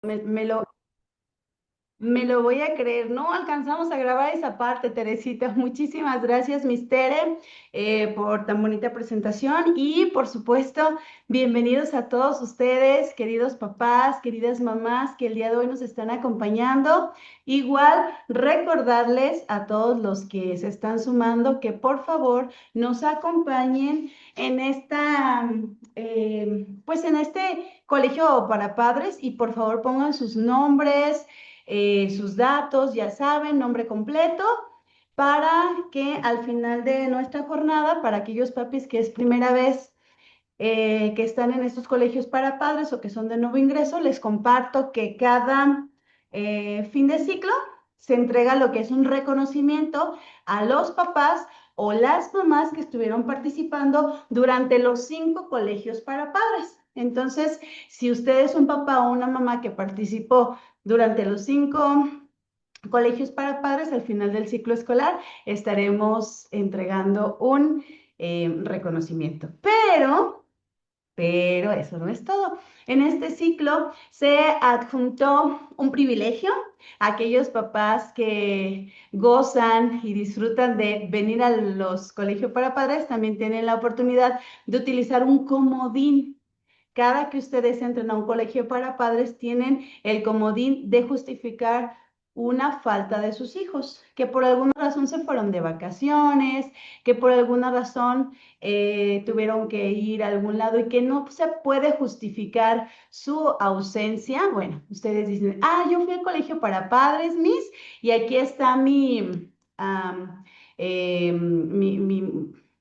Me lo, me lo voy a creer. No alcanzamos a grabar esa parte, Teresita. Muchísimas gracias, Miss Tere, por tan bonita presentación. Y por supuesto, bienvenidos a todos ustedes, queridos papás, queridas mamás que el día de hoy nos están acompañando. Igual, recordarles a todos los que se están sumando que por favor nos acompañen en pues en este colegio para padres y por favor pongan sus nombres, sus datos, ya saben, nombre completo, para que al final de nuestra jornada, para aquellos papis que es primera vez que están en estos colegios para padres o que son de nuevo ingreso, les comparto que cada fin de ciclo se entrega lo que es un reconocimiento a los papás o las mamás que estuvieron participando durante los 5 colegios para padres. Entonces, si usted es un papá o una mamá que participó durante los 5 colegios para padres, al final del ciclo escolar estaremos entregando un reconocimiento. Pero eso no es todo. En este ciclo se adjuntó un privilegio a aquellos papás que gozan y disfrutan de venir a los colegios para padres, también tienen la oportunidad de utilizar un comodín. Cada que ustedes entren a un colegio para padres, tienen el comodín de justificar una falta de sus hijos, que por alguna razón se fueron de vacaciones, que por alguna razón tuvieron que ir a algún lado y que no se puede justificar su ausencia. Bueno, ustedes dicen, ah, yo fui al colegio para padres, Miss, y aquí está am,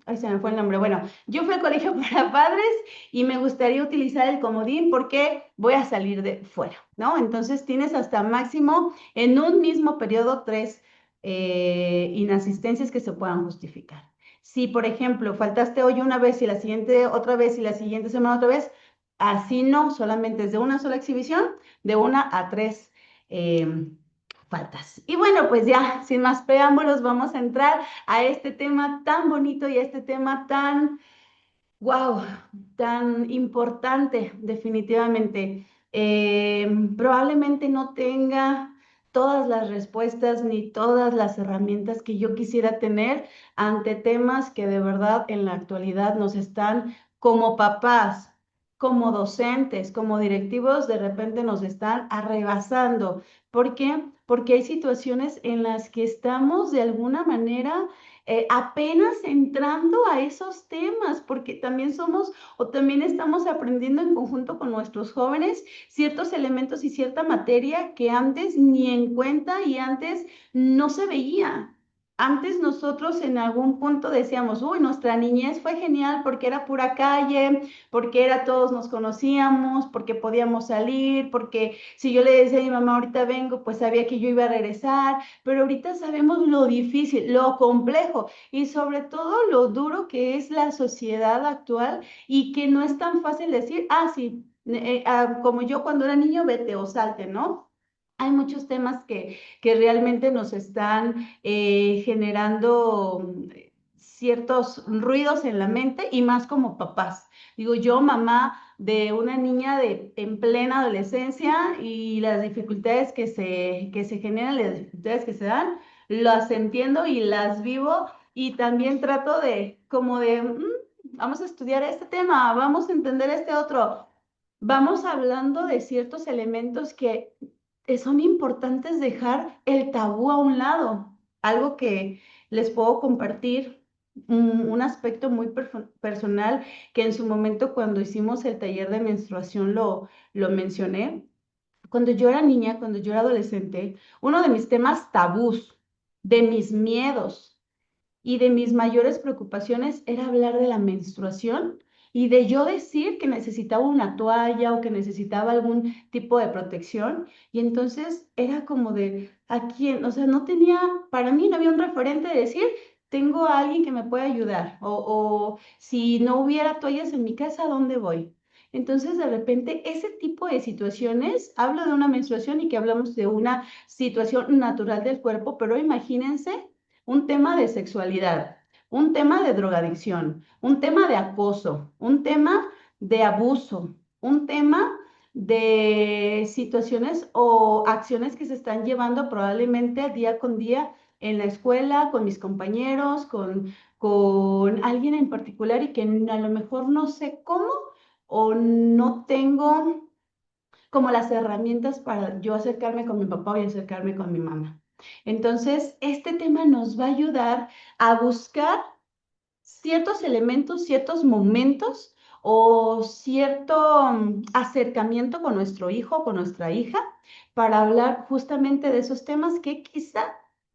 ay, se me fue el nombre. Bueno, yo fui al colegio para padres y me gustaría utilizar el comodín porque voy a salir de fuera, ¿no? Entonces tienes hasta máximo en un mismo periodo 3 inasistencias que se puedan justificar. Si, por ejemplo, faltaste hoy una vez y la siguiente otra vez y la siguiente semana otra vez, así no, solamente es de una sola exhibición, de 1 a 3 faltas. Y bueno, pues ya, sin más preámbulos, vamos a entrar a este tema tan bonito y a este tema tan wow, tan importante, definitivamente. Probablemente no tenga todas las respuestas ni todas las herramientas que yo quisiera tener ante temas que de verdad en la actualidad nos están como papás, como docentes, como directivos, de repente nos están arrebasando. ¿Por qué? Porque hay situaciones en las que estamos de alguna manera apenas entrando a esos temas, porque también somos o también estamos aprendiendo en conjunto con nuestros jóvenes ciertos elementos y cierta materia que antes ni en cuenta y antes no se veía. Antes nosotros en algún punto decíamos, uy, nuestra niñez fue genial porque era pura calle, porque era todos nos conocíamos, porque podíamos salir, porque si yo le decía a mi mamá ahorita vengo, pues sabía que yo iba a regresar, pero ahorita sabemos lo difícil, lo complejo y sobre todo lo duro que es la sociedad actual y que no es tan fácil decir, ah, sí, como yo cuando era niño, vete o salte, ¿no? Hay muchos temas que realmente nos están generando ciertos ruidos en la mente y más como papás. Digo, yo, mamá de una niña en plena adolescencia y las dificultades que se generan, las dificultades que se dan, las entiendo y las vivo y también trato de, como de, vamos a estudiar este tema, vamos a entender este otro, vamos hablando de ciertos elementos que son importantes dejar el tabú a un lado. Algo que les puedo compartir, un aspecto muy personal que en su momento cuando hicimos el taller de menstruación lo mencioné. Cuando yo era niña, cuando yo era adolescente, uno de mis temas tabús, de mis miedos, y de mis mayores preocupaciones era hablar de la menstruación y de yo decir que necesitaba una toalla o que necesitaba algún tipo de protección. Y entonces era como de, ¿a quién? O sea, no tenía, para mí no había un referente de decir, tengo a alguien que me pueda ayudar. O si no hubiera toallas en mi casa, ¿a dónde voy? Entonces, de repente, ese tipo de situaciones, hablo de una menstruación y que hablamos de una situación natural del cuerpo, pero imagínense un tema de sexualidad, un tema de drogadicción, un tema de acoso, un tema de abuso, un tema de situaciones o acciones que se están llevando probablemente día con día en la escuela, con mis compañeros, con alguien en particular y que a lo mejor no sé cómo o no tengo como las herramientas para yo acercarme con mi papá y acercarme con mi mamá. Entonces, este tema nos va a ayudar a buscar ciertos elementos, ciertos momentos o cierto acercamiento con nuestro hijo, con nuestra hija, para hablar justamente de esos temas que quizá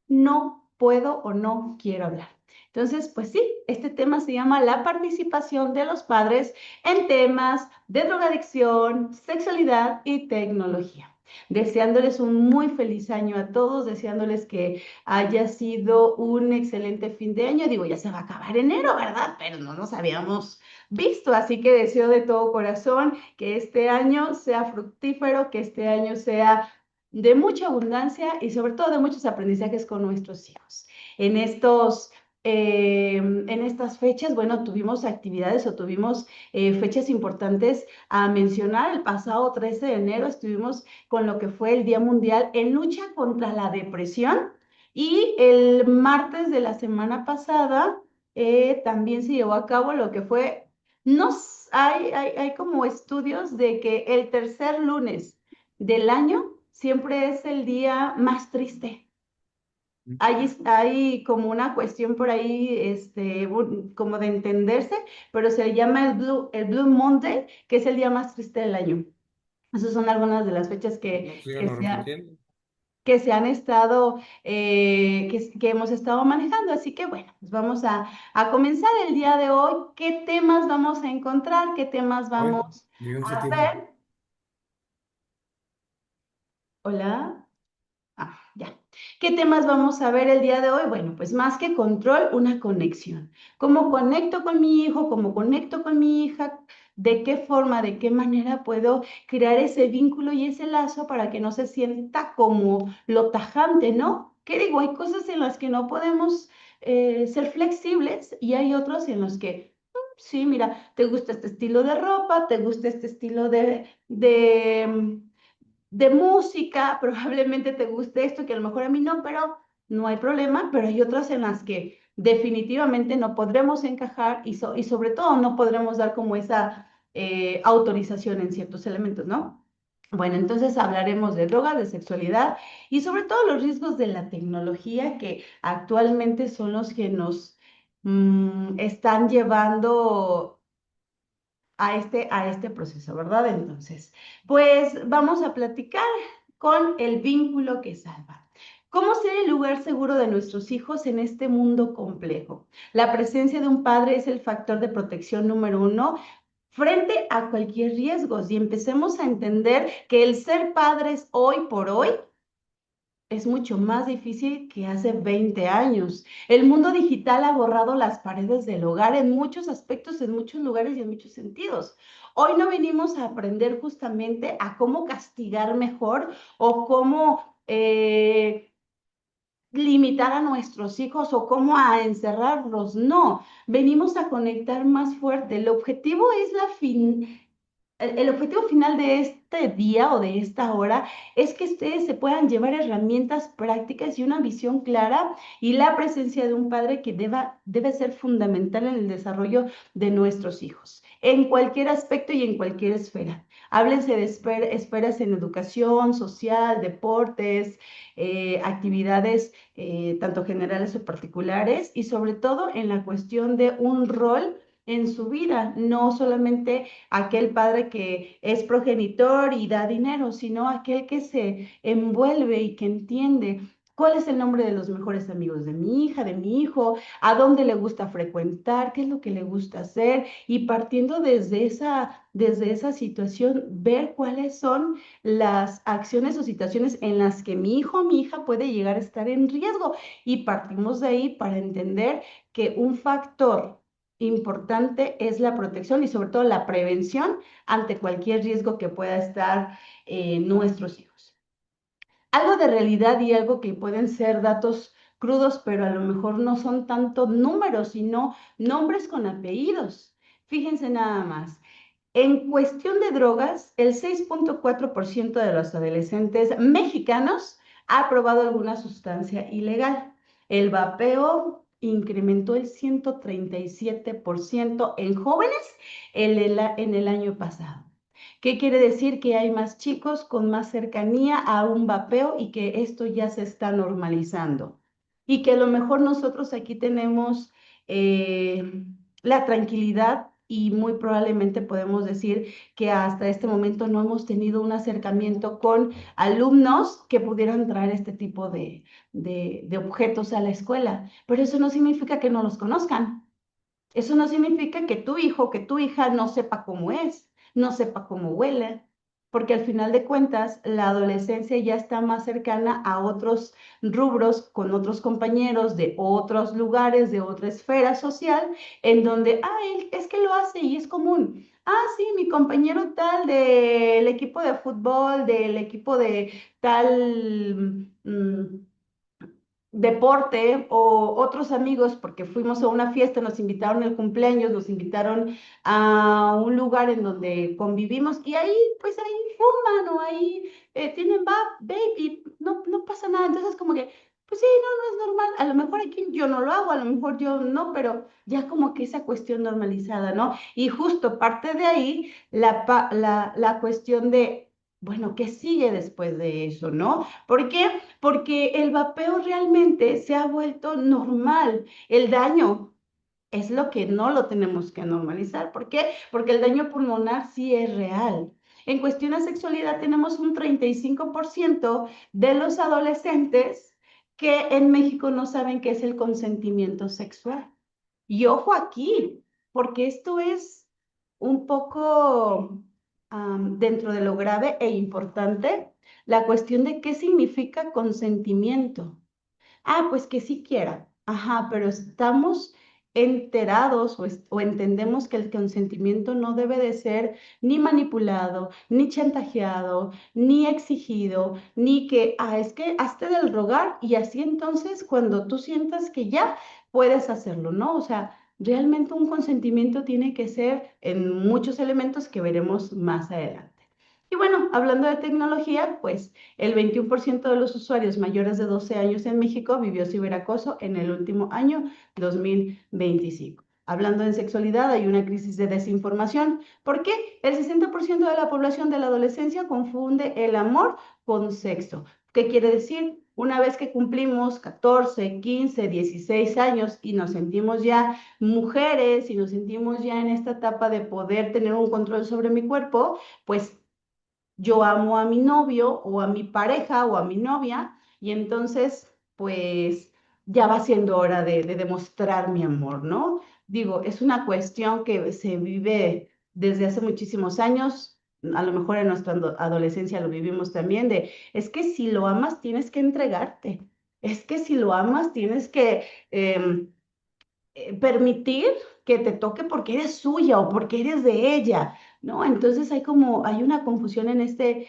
no puedo o no quiero hablar. Entonces, pues sí, este tema se llama la participación de los padres en temas de drogadicción, sexualidad y tecnología. Deseándoles un muy feliz año a todos, deseándoles que haya sido un excelente fin de año. Digo, ya se va a acabar enero, ¿verdad? Pero no nos habíamos visto, así que deseo de todo corazón que este año sea fructífero, que este año sea de mucha abundancia y sobre todo de muchos aprendizajes con nuestros hijos. En estas fechas, bueno, tuvimos actividades o tuvimos fechas importantes a mencionar. El pasado 13 de enero estuvimos con lo que fue el Día Mundial en lucha contra la depresión y el martes de la semana pasada también se llevó a cabo lo que fue, no, hay como estudios de que el tercer lunes del año siempre es el día más triste. Hay como una cuestión por ahí, como de entenderse, pero se llama el Blue Monday, que es el día más triste del año. Esas son algunas de las fechas No, pues síganlo repitiendo. que se han estado, que hemos estado manejando. Así que bueno, pues vamos a comenzar el día de hoy. ¿Qué temas vamos a encontrar? ¿Qué temas Hoy, vamos vivió en a septiembre. ver? Hola. Ya. ¿Qué temas vamos a ver el día de hoy? Bueno, pues más que control, una conexión. ¿Cómo conecto con mi hijo? ¿Cómo conecto con mi hija? ¿De qué forma, de qué manera puedo crear ese vínculo y ese lazo para que no se sienta como lo tajante, ¿no? ¿Qué digo? Hay cosas en las que no podemos ser flexibles y hay otros en los que, sí, mira, te gusta este estilo de ropa, te gusta este estilo de música, probablemente te guste esto, que a lo mejor a mí no, pero no hay problema, pero hay otras en las que definitivamente no podremos encajar y sobre todo no podremos dar como esa autorización en ciertos elementos, ¿no? Bueno, entonces hablaremos de drogas, de sexualidad y sobre todo los riesgos de la tecnología que actualmente son los que nos están llevando a este proceso, ¿verdad? Entonces, pues vamos a platicar con el vínculo que salva. ¿Cómo ser el lugar seguro de nuestros hijos en este mundo complejo? La presencia de un padre es el factor de protección número uno frente a cualquier riesgo. Y empecemos a entender que el ser padres hoy por hoy es mucho más difícil que hace 20 años. El mundo digital ha borrado las paredes del hogar en muchos aspectos, en muchos lugares y en muchos sentidos. Hoy no venimos a aprender justamente a cómo castigar mejor o cómo limitar a nuestros hijos o cómo a encerrarlos. No, venimos a conectar más fuerte. El objetivo es el objetivo final de este día o de esta hora es que ustedes se puedan llevar herramientas prácticas y una visión clara y la presencia de un padre que debe ser fundamental en el desarrollo de nuestros hijos, en cualquier aspecto y en cualquier esfera. Háblense de esferas en educación, social, deportes, actividades tanto generales o particulares y sobre todo en la cuestión de un rol en su vida, no solamente aquel padre que es progenitor y da dinero, sino aquel que se envuelve y que entiende cuál es el nombre de los mejores amigos de mi hija, de mi hijo, a dónde le gusta frecuentar, qué es lo que le gusta hacer y partiendo desde esa situación, ver cuáles son las acciones o situaciones en las que mi hijo o mi hija puede llegar a estar en riesgo y partimos de ahí para entender que un factor importante es la protección y sobre todo la prevención ante cualquier riesgo que pueda estar nuestros hijos. Algo de realidad y algo que pueden ser datos crudos, pero a lo mejor no son tanto números, sino nombres con apellidos. Fíjense nada más. En cuestión de drogas, el 6.4% de los adolescentes mexicanos ha probado alguna sustancia ilegal. El vapeo incrementó el 137% en jóvenes en el año pasado. ¿Qué quiere decir? Que hay más chicos con más cercanía a un vapeo y que esto ya se está normalizando. Y que a lo mejor nosotros aquí tenemos la tranquilidad y muy probablemente podemos decir que hasta este momento no hemos tenido un acercamiento con alumnos que pudieran traer este tipo de objetos a la escuela. Pero eso no significa que no los conozcan. Eso no significa que tu hijo, que tu hija no sepa cómo es, no sepa cómo huele, porque al final de cuentas la adolescencia ya está más cercana a otros rubros con otros compañeros de otros lugares, de otra esfera social, en donde, es que lo hace y es común. Sí, mi compañero tal del equipo de fútbol, del equipo de tal deporte o otros amigos, porque fuimos a una fiesta, nos invitaron al cumpleaños, nos invitaron a un lugar en donde convivimos y ahí, pues ahí fuman o ahí tienen baby, no pasa nada. Entonces, como que, pues sí, no es normal. A lo mejor aquí yo no lo hago, a lo mejor yo no, pero ya como que esa cuestión normalizada, ¿no? Y justo parte de ahí la cuestión de, bueno, ¿qué sigue después de eso, no? ¿Por qué? Porque el vapeo realmente se ha vuelto normal. El daño es lo que no lo tenemos que normalizar. ¿Por qué? Porque el daño pulmonar sí es real. En cuestión de sexualidad tenemos un 35% de los adolescentes que en México no saben qué es el consentimiento sexual. Y ojo aquí, porque esto es un poco dentro de lo grave e importante, la cuestión de qué significa consentimiento. Pues que sí quiera. Ajá, pero estamos enterados o entendemos que el consentimiento no debe de ser ni manipulado, ni chantajeado, ni exigido, ni que, es que hazte del rogar y así entonces cuando tú sientas que ya puedes hacerlo, ¿no? O sea, realmente un consentimiento tiene que ser en muchos elementos que veremos más adelante. Y bueno, hablando de tecnología, pues el 21% de los usuarios mayores de 12 años en México vivió ciberacoso en el último año 2025. Hablando de sexualidad, hay una crisis de desinformación. ¿Por qué? El 60% de la población de la adolescencia confunde el amor con sexo. ¿Qué quiere decir? Una vez que cumplimos 14, 15, 16 años y nos sentimos ya mujeres y nos sentimos ya en esta etapa de poder tener un control sobre mi cuerpo, pues yo amo a mi novio o a mi pareja o a mi novia y entonces pues ya va siendo hora de demostrar mi amor, ¿no? Digo, es una cuestión que se vive desde hace muchísimos años, a lo mejor en nuestra adolescencia lo vivimos también, es que si lo amas tienes que entregarte, es que si lo amas tienes que permitir que te toque porque eres suya o porque eres de ella, ¿no? Entonces hay una confusión en este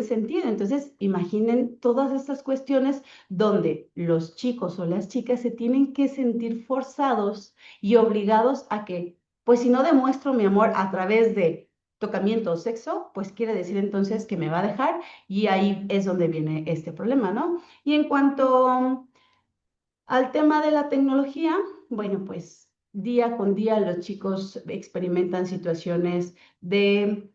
sentido. Entonces, imaginen todas estas cuestiones donde los chicos o las chicas se tienen que sentir forzados y obligados a que, pues si no demuestro mi amor a través de tocamiento o sexo, pues quiere decir entonces que me va a dejar y ahí es donde viene este problema, ¿no? Y en cuanto al tema de la tecnología, bueno, pues día con día los chicos experimentan situaciones de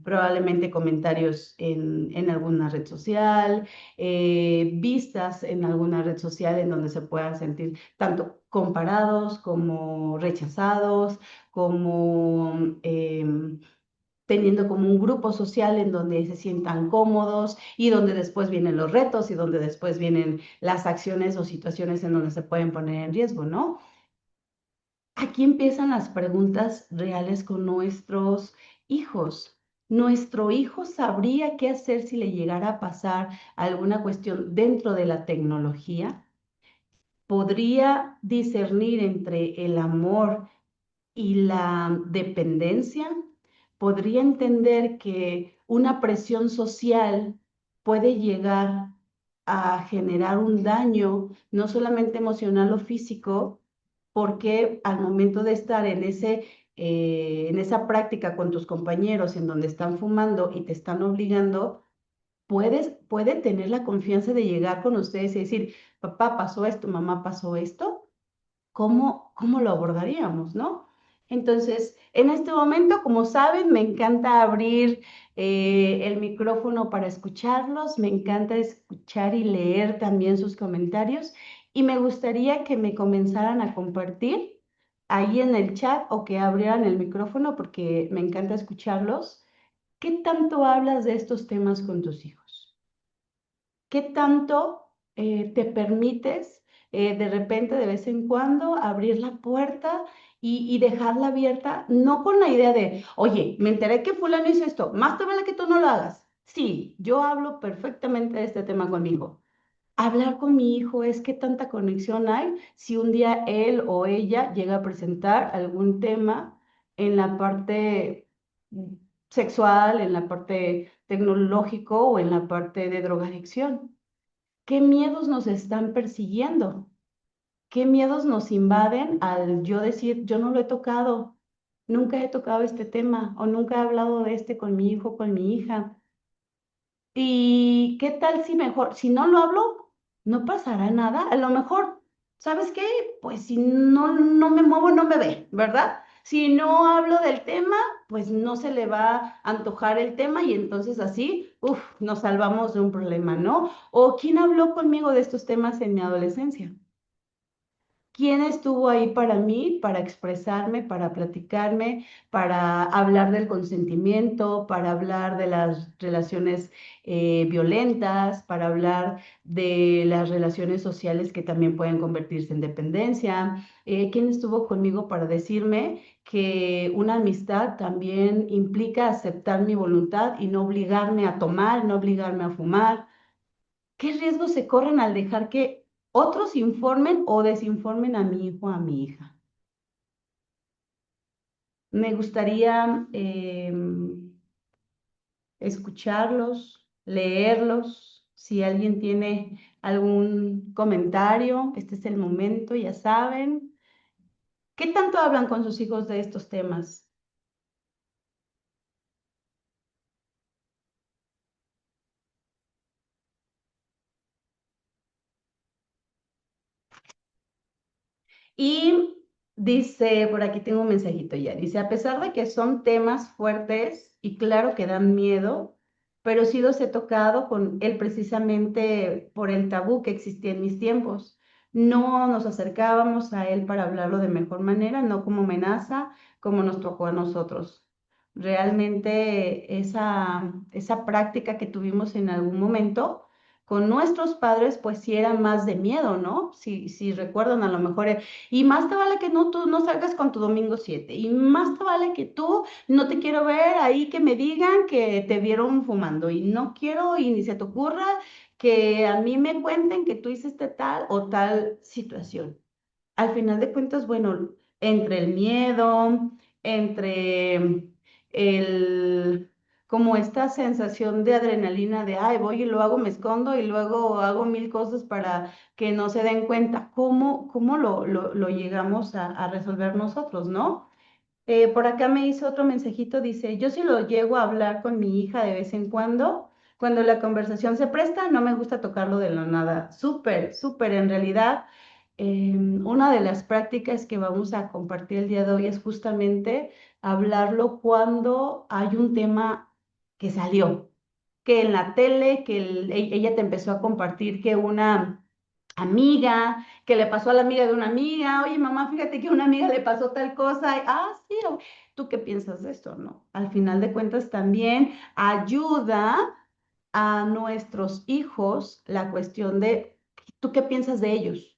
probablemente comentarios en alguna red social, vistas en alguna red social en donde se puedan sentir tanto comparados como rechazados, como teniendo como un grupo social en donde se sientan cómodos y donde después vienen los retos y donde después vienen las acciones o situaciones en donde se pueden poner en riesgo, ¿no? Aquí empiezan las preguntas reales con nuestros hijos. ¿Nuestro hijo sabría qué hacer si le llegara a pasar alguna cuestión dentro de la tecnología? ¿Podría discernir entre el amor y la dependencia? ¿Podría entender que una presión social puede llegar a generar un daño, no solamente emocional o físico, porque al momento de estar en en esa práctica con tus compañeros en donde están fumando y te están obligando, puede tener la confianza de llegar con ustedes y decir, papá pasó esto, mamá pasó esto. ¿Cómo lo abordaríamos, no? Entonces, en este momento, como saben, me encanta abrir el micrófono para escucharlos, me encanta escuchar y leer también sus comentarios y me gustaría que me comenzaran a compartir ahí en el chat o que abrieran el micrófono porque me encanta escucharlos. ¿Qué tanto hablas de estos temas con tus hijos? ¿Qué tanto te permites de repente, de vez en cuando, abrir la puerta y dejarla abierta? No con la idea de, oye, me enteré que fulano hizo esto, más te vale que tú no lo hagas. Sí, yo hablo perfectamente de este tema con mi hijo. Hablar con mi hijo es qué tanta conexión hay si un día él o ella llega a presentar algún tema en la parte mm, sexual, en la parte tecnológico o en la parte de drogadicción. ¿Qué miedos nos están persiguiendo? ¿Qué miedos nos invaden al yo decir, yo no lo he tocado, nunca he tocado este tema o nunca he hablado de este con mi hijo, con mi hija? ¿Y qué tal si mejor, si no lo hablo, no pasará nada? A lo mejor, ¿sabes qué? Pues si no me muevo, no me ve, ¿verdad? Si no hablo del tema, pues no se le va a antojar el tema y entonces así, uff, nos salvamos de un problema, ¿no? ¿O quién habló conmigo de estos temas en mi adolescencia? ¿Quién estuvo ahí para mí, para expresarme, para platicarme, para hablar del consentimiento, para hablar de las relaciones violentas, para hablar de las relaciones sociales que también pueden convertirse en dependencia? ¿Quién estuvo conmigo para decirme que una amistad también implica aceptar mi voluntad y no obligarme a tomar, no obligarme a fumar? ¿Qué riesgos se corren al dejar que otros informen o desinformen a mi hijo o a mi hija? Me gustaría escucharlos, leerlos. Si alguien tiene algún comentario, este es el momento, ya saben. ¿Qué tanto hablan con sus hijos de estos temas? Y dice, por aquí tengo un mensajito ya, dice, a pesar de que son temas fuertes y claro que dan miedo, pero sí los he tocado con él precisamente por el tabú que existía en mis tiempos. No nos acercábamos a él para hablarlo de mejor manera, no como amenaza, como nos tocó a nosotros. Realmente esa práctica que tuvimos en algún momento con nuestros padres, pues sí era más de miedo, ¿no? Si recuerdan, a lo mejor y más te vale que no, tú no salgas con tu domingo 7. Y más te vale que tú no te quiero ver ahí que me digan que te vieron fumando. Y no quiero y ni se te ocurra que a mí me cuenten que tú hiciste tal o tal situación. Al final de cuentas, bueno, entre el miedo, entre el, como esta sensación de adrenalina de, ay, voy y lo hago, me escondo y luego hago mil cosas para que no se den cuenta, ¿cómo lo llegamos a resolver nosotros, no? Por acá me hizo otro mensajito, dice, yo sí lo llego a hablar con mi hija de vez en cuando la conversación se presta, no me gusta tocarlo de la nada. Súper, súper, en realidad, una de las prácticas que vamos a compartir el día de hoy es justamente hablarlo cuando hay un tema que salió, que en la tele, que ella te empezó a compartir que una amiga, que le pasó a la amiga de una amiga, oye mamá, fíjate que a una amiga le pasó tal cosa, y, sí, ¿tú qué piensas de esto, no? Al final de cuentas también ayuda a nuestros hijos la cuestión de, ¿tú qué piensas de ellos?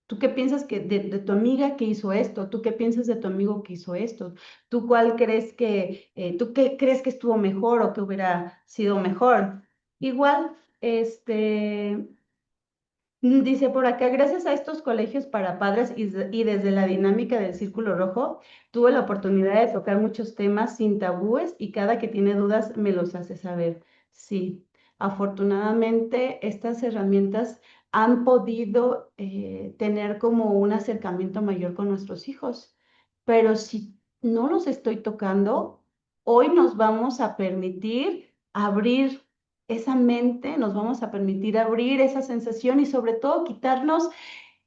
¿Tú qué piensas de tu amiga que hizo esto? ¿Tú qué piensas de tu amigo que hizo esto? ¿Tú cuál crees tú qué crees que estuvo mejor o que hubiera sido mejor? Igual, dice por acá, gracias a estos colegios para padres y desde la dinámica del Círculo Rojo, tuve la oportunidad de tocar muchos temas sin tabúes y cada que tiene dudas me los hace saber. Sí, afortunadamente estas herramientas han podido tener como un acercamiento mayor con nuestros hijos, pero si no los estoy tocando. Hoy nos vamos a permitir abrir esa mente, nos vamos a permitir abrir esa sensación y sobre todo quitarnos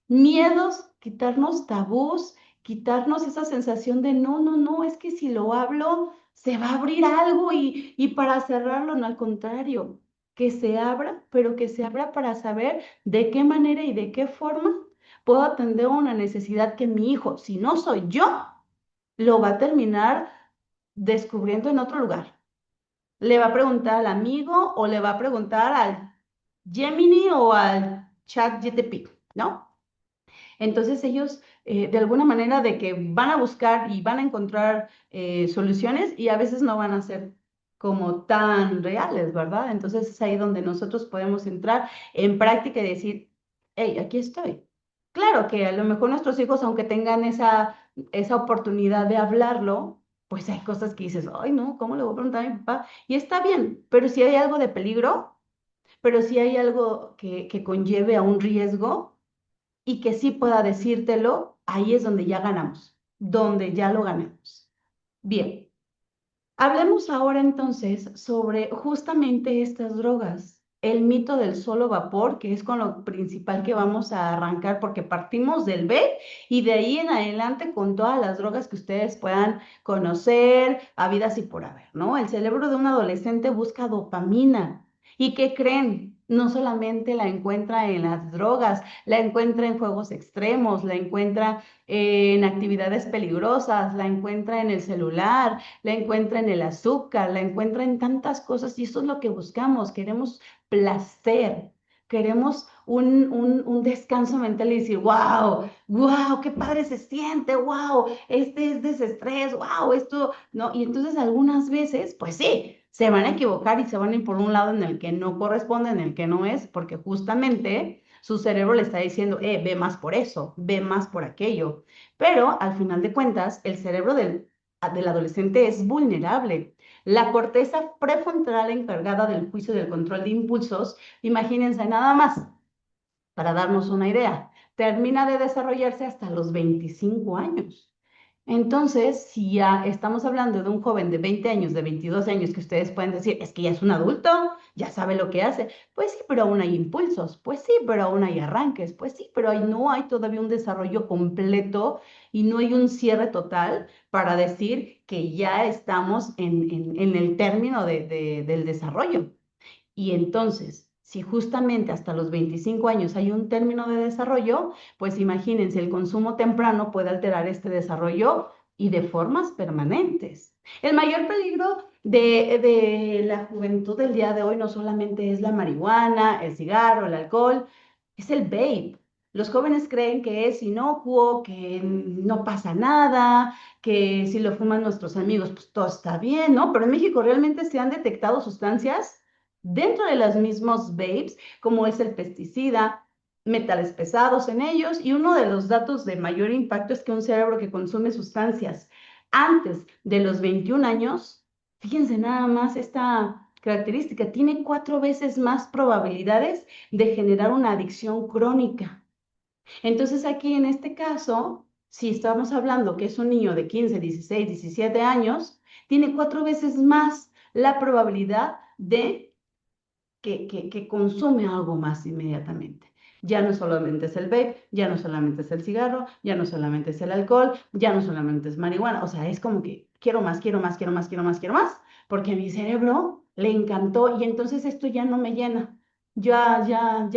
miedos, quitarnos tabús, quitarnos esa sensación de no, no, no, es que si lo hablo se va a abrir algo y para cerrarlo, no, al contrario, que se abra, pero que se abra para saber de qué manera y de qué forma puedo atender una necesidad que mi hijo, si no soy yo, lo va a terminar descubriendo en otro lugar. Le va a preguntar al amigo o le va a preguntar al Gemini o al chat GTP, ¿no? Entonces ellos, de alguna manera, de que van a buscar y van a encontrar soluciones y a veces no van a ser como tan reales, ¿verdad? Entonces es ahí donde nosotros podemos entrar en práctica y decir, hey, aquí estoy. Claro que a lo mejor nuestros hijos, aunque tengan esa oportunidad de hablarlo, pues hay cosas que dices, ay, no, ¿cómo le voy a preguntar a mi papá? Y está bien, pero si hay algo de peligro, pero si hay algo que conlleve a un riesgo, y que sí pueda decírtelo, ahí es donde ya ganamos, donde ya lo ganamos. Bien, hablemos ahora entonces sobre justamente estas drogas. El mito del solo vapor, que es con lo principal que vamos a arrancar, porque partimos del B y de ahí en adelante con todas las drogas que ustedes puedan conocer, habidas y por haber, ¿no? El cerebro de un adolescente busca dopamina. ¿Y qué creen? No solamente la encuentra en las drogas, la encuentra en juegos extremos, la encuentra en actividades peligrosas, la encuentra en el celular, la encuentra en el azúcar, la encuentra en tantas cosas y eso es lo que buscamos. Queremos placer, queremos un descanso mental y decir, wow, wow, qué padre se siente, wow, este es desestrés, wow, esto, ¿no? Y entonces algunas veces, pues sí, se van a equivocar y se van a ir por un lado en el que no corresponde, en el que no es, porque justamente su cerebro le está diciendo, ve más por eso, ve más por aquello. Pero al final de cuentas, el cerebro del adolescente es vulnerable. La corteza prefrontal encargada del juicio y del control de impulsos, imagínense nada más, para darnos una idea, termina de desarrollarse hasta los 25 años. Entonces, si ya estamos hablando de un joven de 20 años, de 22 años, que ustedes pueden decir, es que ya es un adulto, ya sabe lo que hace, pues sí, pero aún hay impulsos, pues sí, pero aún hay arranques, pues sí, pero ahí no hay todavía un desarrollo completo y no hay un cierre total para decir que ya estamos en el término del desarrollo. Y entonces, si justamente hasta los 25 años hay un término de desarrollo, pues imagínense, el consumo temprano puede alterar este desarrollo y de formas permanentes. El mayor peligro de la juventud del día de hoy no solamente es la marihuana, el cigarro, el alcohol, es el vape. Los jóvenes creen que es inocuo, que no pasa nada, que si lo fuman nuestros amigos, pues todo está bien, ¿no? Pero en México realmente se han detectado sustancias dentro de los mismos vapes, como es el pesticida, metales pesados en ellos, y uno de los datos de mayor impacto es que un cerebro que consume sustancias antes de los 21 años, fíjense nada más esta característica, tiene 4 veces más probabilidades de generar una adicción crónica. Entonces aquí en este caso, si estamos hablando que es un niño de 15, 16, 17 años, tiene 4 veces más la probabilidad de que consume algo más inmediatamente. Ya no solamente es el vape, ya no solamente es el cigarro, ya no solamente es el alcohol, ya no solamente es marihuana, o sea, es como que quiero más, quiero más, quiero más, quiero más, quiero más, porque a mi cerebro le encantó y entonces esto ya no me llena. Ya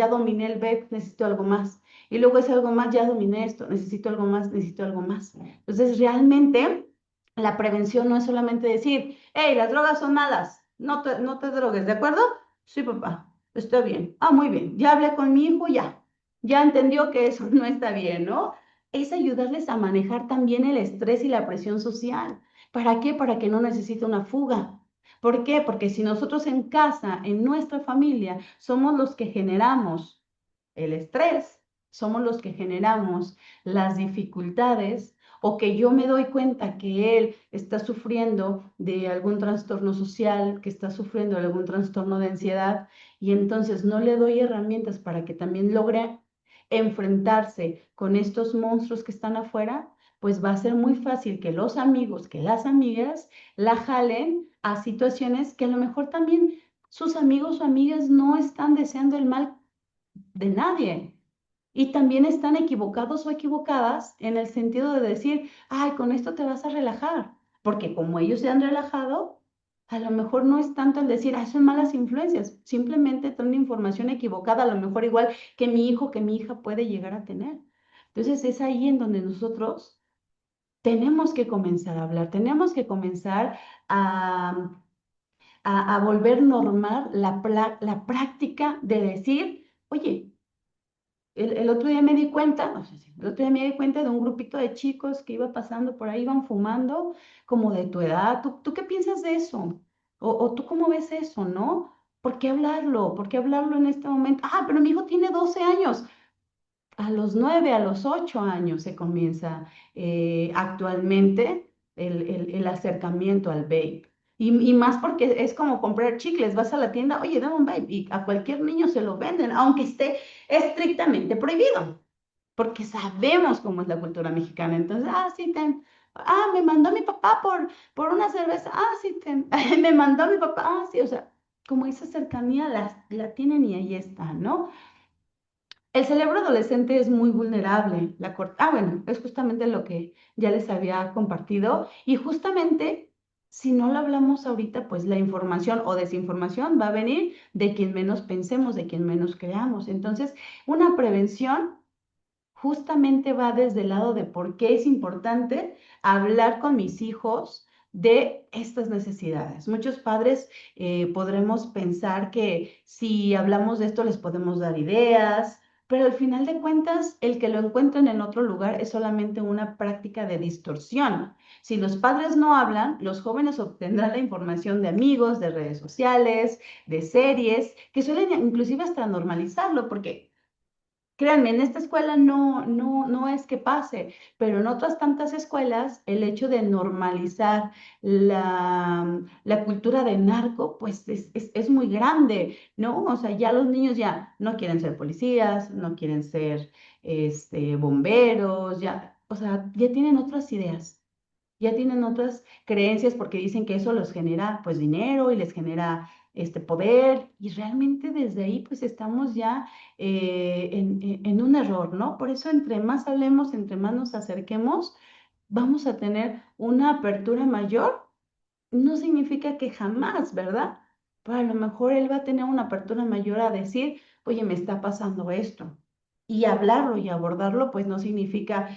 dominé el vape, necesito algo más. Y luego es algo más, ya dominé esto, necesito algo más, necesito algo más. Entonces, realmente la prevención no es solamente decir, hey, las drogas son malas, no te drogues, ¿de acuerdo? Sí, papá, está bien. Ah, muy bien. Ya hablé con mi hijo, ya. Ya entendió que eso no está bien, ¿no? Es ayudarles a manejar también el estrés y la presión social. ¿Para qué? Para que no necesite una fuga. ¿Por qué? Porque si nosotros en casa, en nuestra familia, somos los que generamos el estrés, somos los que generamos las dificultades o que yo me doy cuenta que él está sufriendo de algún trastorno social, que está sufriendo de algún trastorno de ansiedad y entonces no le doy herramientas para que también logre enfrentarse con estos monstruos que están afuera, pues va a ser muy fácil que los amigos, que las amigas la jalen a situaciones que a lo mejor también sus amigos o amigas no están deseando el mal de nadie. Y también están equivocados o equivocadas en el sentido de decir, ay, con esto te vas a relajar, porque como ellos se han relajado, a lo mejor no es tanto el decir, ah, son malas influencias, simplemente traen información equivocada, a lo mejor igual que mi hijo, que mi hija puede llegar a tener. Entonces es ahí en donde nosotros tenemos que comenzar a hablar, tenemos que comenzar a, a volver normal la práctica de decir, oye, el otro día me di cuenta, no sé si, el otro día me di cuenta de un grupito de chicos que iba pasando por ahí, iban fumando, como de tu edad. ¿Tú qué piensas de eso? O tú cómo ves eso, ¿no? ¿Por qué hablarlo? ¿Por qué hablarlo en este momento? Ah, pero mi hijo tiene 12 años. A los 9, a los 8 años se comienza actualmente el acercamiento al vape. Y más porque es como comprar chicles, vas a la tienda, oye, dame un vape, y a cualquier niño se lo venden, aunque esté estrictamente prohibido, porque sabemos cómo es la cultura mexicana. Entonces, ah, sí, ten. Ah, me mandó mi papá por una cerveza. Ah, sí, ten. Me mandó mi papá. Ah, sí, o sea, como esa cercanía la tienen y ahí está, ¿no? El cerebro adolescente es muy vulnerable. Bueno, es justamente lo que ya les había compartido. Y justamente, si no lo hablamos ahorita, pues la información o desinformación va a venir de quien menos pensemos, de quien menos creamos. Entonces, una prevención justamente va desde el lado de por qué es importante hablar con mis hijos de estas necesidades. Muchos padres podremos pensar que si hablamos de esto les podemos dar ideas, pero al final de cuentas el que lo encuentren en otro lugar es solamente una práctica de distorsión. Si los padres no hablan, los jóvenes obtendrán la información de amigos, de redes sociales, de series, que suelen inclusive hasta normalizarlo, porque créanme, en esta escuela no es que pase, pero en otras tantas escuelas el hecho de normalizar la cultura de narco, pues es muy grande, ¿no? O sea, ya los niños ya no quieren ser policías, no quieren ser bomberos, ya, o sea, ya tienen otras ideas, ya tienen otras creencias porque dicen que eso los genera pues dinero y les genera poder, y realmente desde ahí pues estamos ya en un error, ¿no? Por eso entre más hablemos, entre más nos acerquemos, vamos a tener una apertura mayor. No significa que jamás, ¿verdad? Pero a lo mejor él va a tener una apertura mayor a decir, oye, me está pasando esto. Y hablarlo y abordarlo, pues no significa,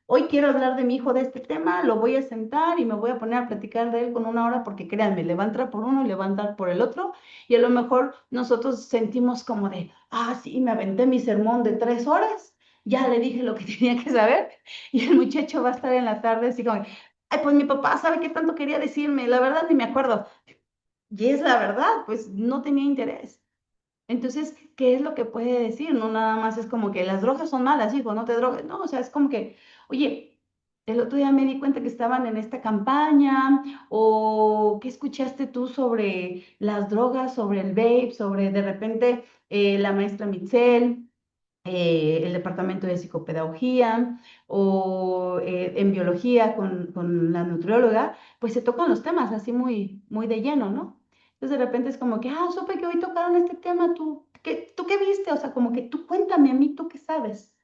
hoy quiero hablar de mi hijo de este tema, lo voy a sentar y me voy a poner a platicar de él con una hora, porque créanme, le va a entrar por uno y le va a entrar por el otro. Y a lo mejor nosotros sentimos como de, sí, me aventé mi sermón de 3 horas, ya le dije lo que tenía que saber, y el muchacho va a estar en la tarde así como, ay, pues mi papá sabe qué tanto quería decirme, la verdad ni me acuerdo. Y es la verdad, pues no tenía interés. Entonces, ¿qué es lo que puede decir? No nada más es como que las drogas son malas, hijo, no te drogues. No, o sea, es como que, oye, el otro día me di cuenta que estaban en esta campaña, o qué escuchaste tú sobre las drogas, sobre el vape, sobre de repente la maestra Mitzel, el departamento de psicopedagogía, o en biología con la nutrióloga, pues se tocan los temas así muy de lleno, ¿no? Entonces de repente es como que, supe que hoy tocaron este tema, ¿tú qué viste? O sea, como que tú cuéntame a mí, ¿tú qué sabes?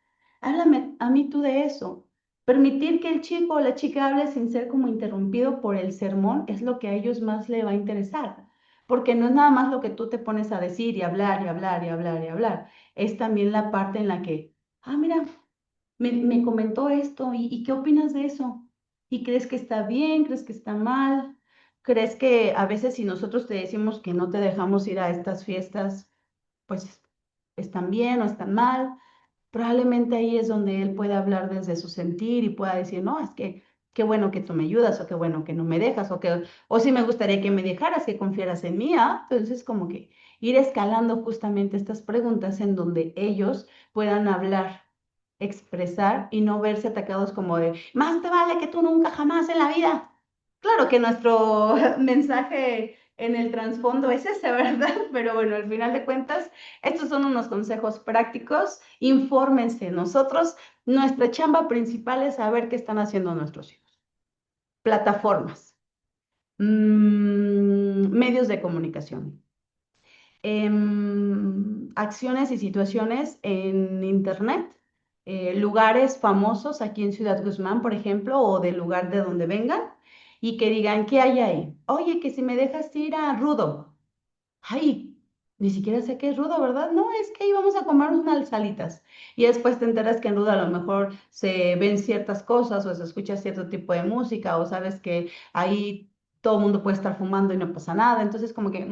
Háblame a mí tú de eso. Permitir que el chico o la chica hable sin ser como interrumpido por el sermón es lo que a ellos más le va a interesar, porque no es nada más lo que tú te pones a decir y hablar y hablar y hablar y hablar, es también la parte en la que, mira, me comentó esto, ¿y qué opinas de eso? ¿Y crees que está bien? ¿Crees que está mal? ¿Crees que a veces si nosotros te decimos que no te dejamos ir a estas fiestas, pues están bien o están mal? Probablemente ahí es donde él puede hablar desde su sentir y pueda decir, no, es que qué bueno que tú me ayudas, o qué bueno que no me dejas, o sí me gustaría que me dejaras, que confiaras en mí, ¿ah? Entonces, como que ir escalando justamente estas preguntas en donde ellos puedan hablar, expresar y no verse atacados como de, más te vale que tú nunca jamás en la vida. Claro que nuestro mensaje en el trasfondo es ese, ¿verdad? Pero bueno, al final de cuentas, estos son unos consejos prácticos. Infórmense. Nosotros, nuestra chamba principal es saber qué están haciendo nuestros hijos. Plataformas, medios de comunicación, acciones y situaciones en Internet, lugares famosos aquí en Ciudad Guzmán, por ejemplo, o del lugar de donde vengan, y que digan, ¿qué hay ahí? Oye, que si me dejas ir a Rudo. Ay, ni siquiera sé qué es rudo, ¿verdad? No, es que íbamos a comer unas salitas. Y después te enteras que en rudo a lo mejor se ven ciertas cosas o se escucha cierto tipo de música o sabes que ahí todo el mundo puede estar fumando y no pasa nada. Entonces como que,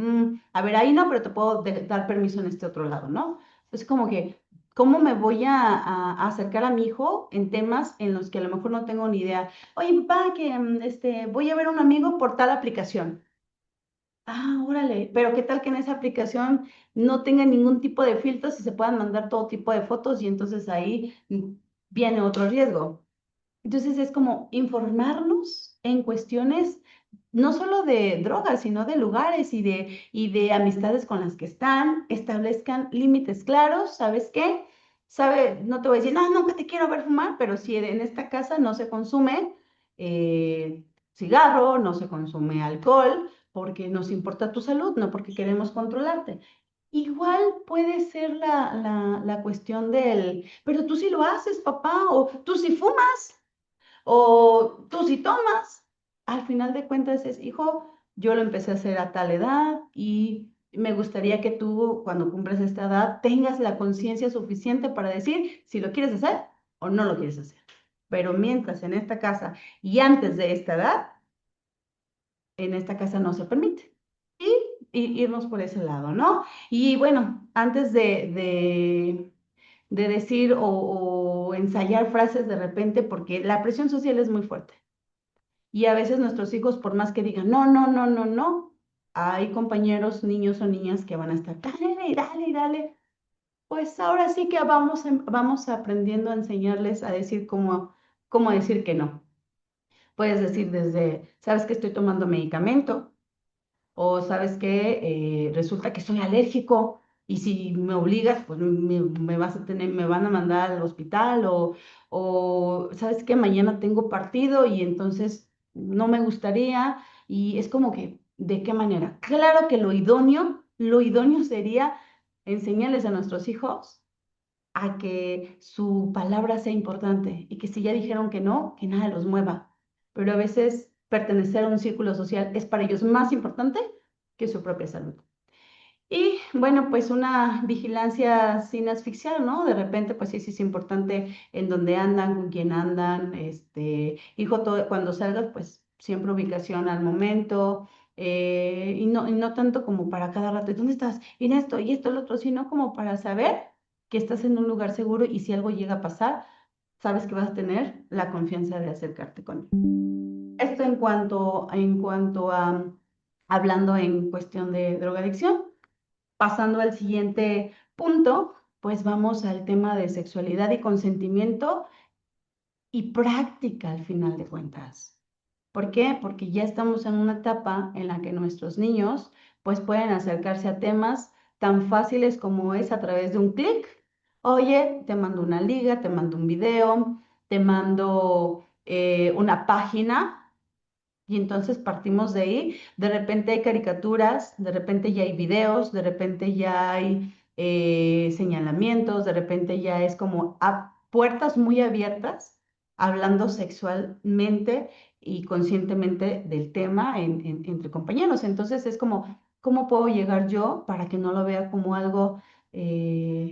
a ver, ahí no, pero te puedo dar permiso en este otro lado, ¿no? Entonces como que, ¿cómo me voy a acercar a mi hijo en temas en los que a lo mejor no tengo ni idea? Oye, papá, que voy a ver a un amigo por tal aplicación. Ah, órale, pero ¿qué tal que en esa aplicación no tenga ningún tipo de filtros y se puedan mandar todo tipo de fotos y entonces ahí viene otro riesgo? Entonces es como informarnos en cuestiones no solo de drogas, sino de lugares y de amistades con las que están, establezcan límites claros, ¿sabes qué? No te voy a decir, no, nunca te quiero ver fumar, pero si en esta casa no se consume cigarro, no se consume alcohol, porque nos importa tu salud, no porque queremos controlarte. Igual puede ser la cuestión pero tú sí lo haces, papá, o tú sí fumas. O tú si tomas, al final de cuentas es, hijo, yo lo empecé a hacer a tal edad y me gustaría que tú, cuando cumples esta edad, tengas la conciencia suficiente para decir si lo quieres hacer o no lo quieres hacer. Pero mientras en esta casa y antes de esta edad, en esta casa no se permite. Y irnos por ese lado, ¿no? Y bueno, antes de decir o ensayar frases de repente, porque la presión social es muy fuerte. Y a veces nuestros hijos, por más que digan, no, no, no, no, no, hay compañeros, niños o niñas que van a estar, dale, dale, dale. Pues ahora sí que vamos aprendiendo a enseñarles a decir cómo decir que no. Puedes decir desde, sabes que estoy tomando medicamento, o sabes que resulta que soy alérgico y si me obligas, pues me van a mandar al hospital o sabes que mañana tengo partido y entonces no me gustaría y es como que, ¿de qué manera? Claro que lo idóneo sería enseñarles a nuestros hijos a que su palabra sea importante y que si ya dijeron que no, que nada los mueva. Pero a veces pertenecer a un círculo social es para ellos más importante que su propia salud. Y bueno, pues una vigilancia sin asfixiar, ¿no? De repente, pues sí, sí es importante en dónde andan, con quién andan, hijo, todo, cuando salgas, pues siempre ubicación al momento, y no tanto como para cada rato, ¿dónde estás? Y en esto, lo otro, sino como para saber que estás en un lugar seguro y si algo llega a pasar, sabes que vas a tener la confianza de acercarte con él. Esto en cuanto a, hablando en cuestión de drogadicción. Pasando al siguiente punto, pues vamos al tema de sexualidad y consentimiento y práctica al final de cuentas. ¿Por qué? Porque ya estamos en una etapa en la que nuestros niños pues pueden acercarse a temas tan fáciles como es a través de un clic. Oye, te mando una liga, te mando un video, te mando una página y entonces partimos de ahí. De repente hay caricaturas, de repente ya hay videos, de repente ya hay señalamientos, de repente ya es como a puertas muy abiertas, hablando sexualmente y conscientemente del tema entre compañeros. Entonces es como, ¿cómo puedo llegar yo para que no lo vea como algo,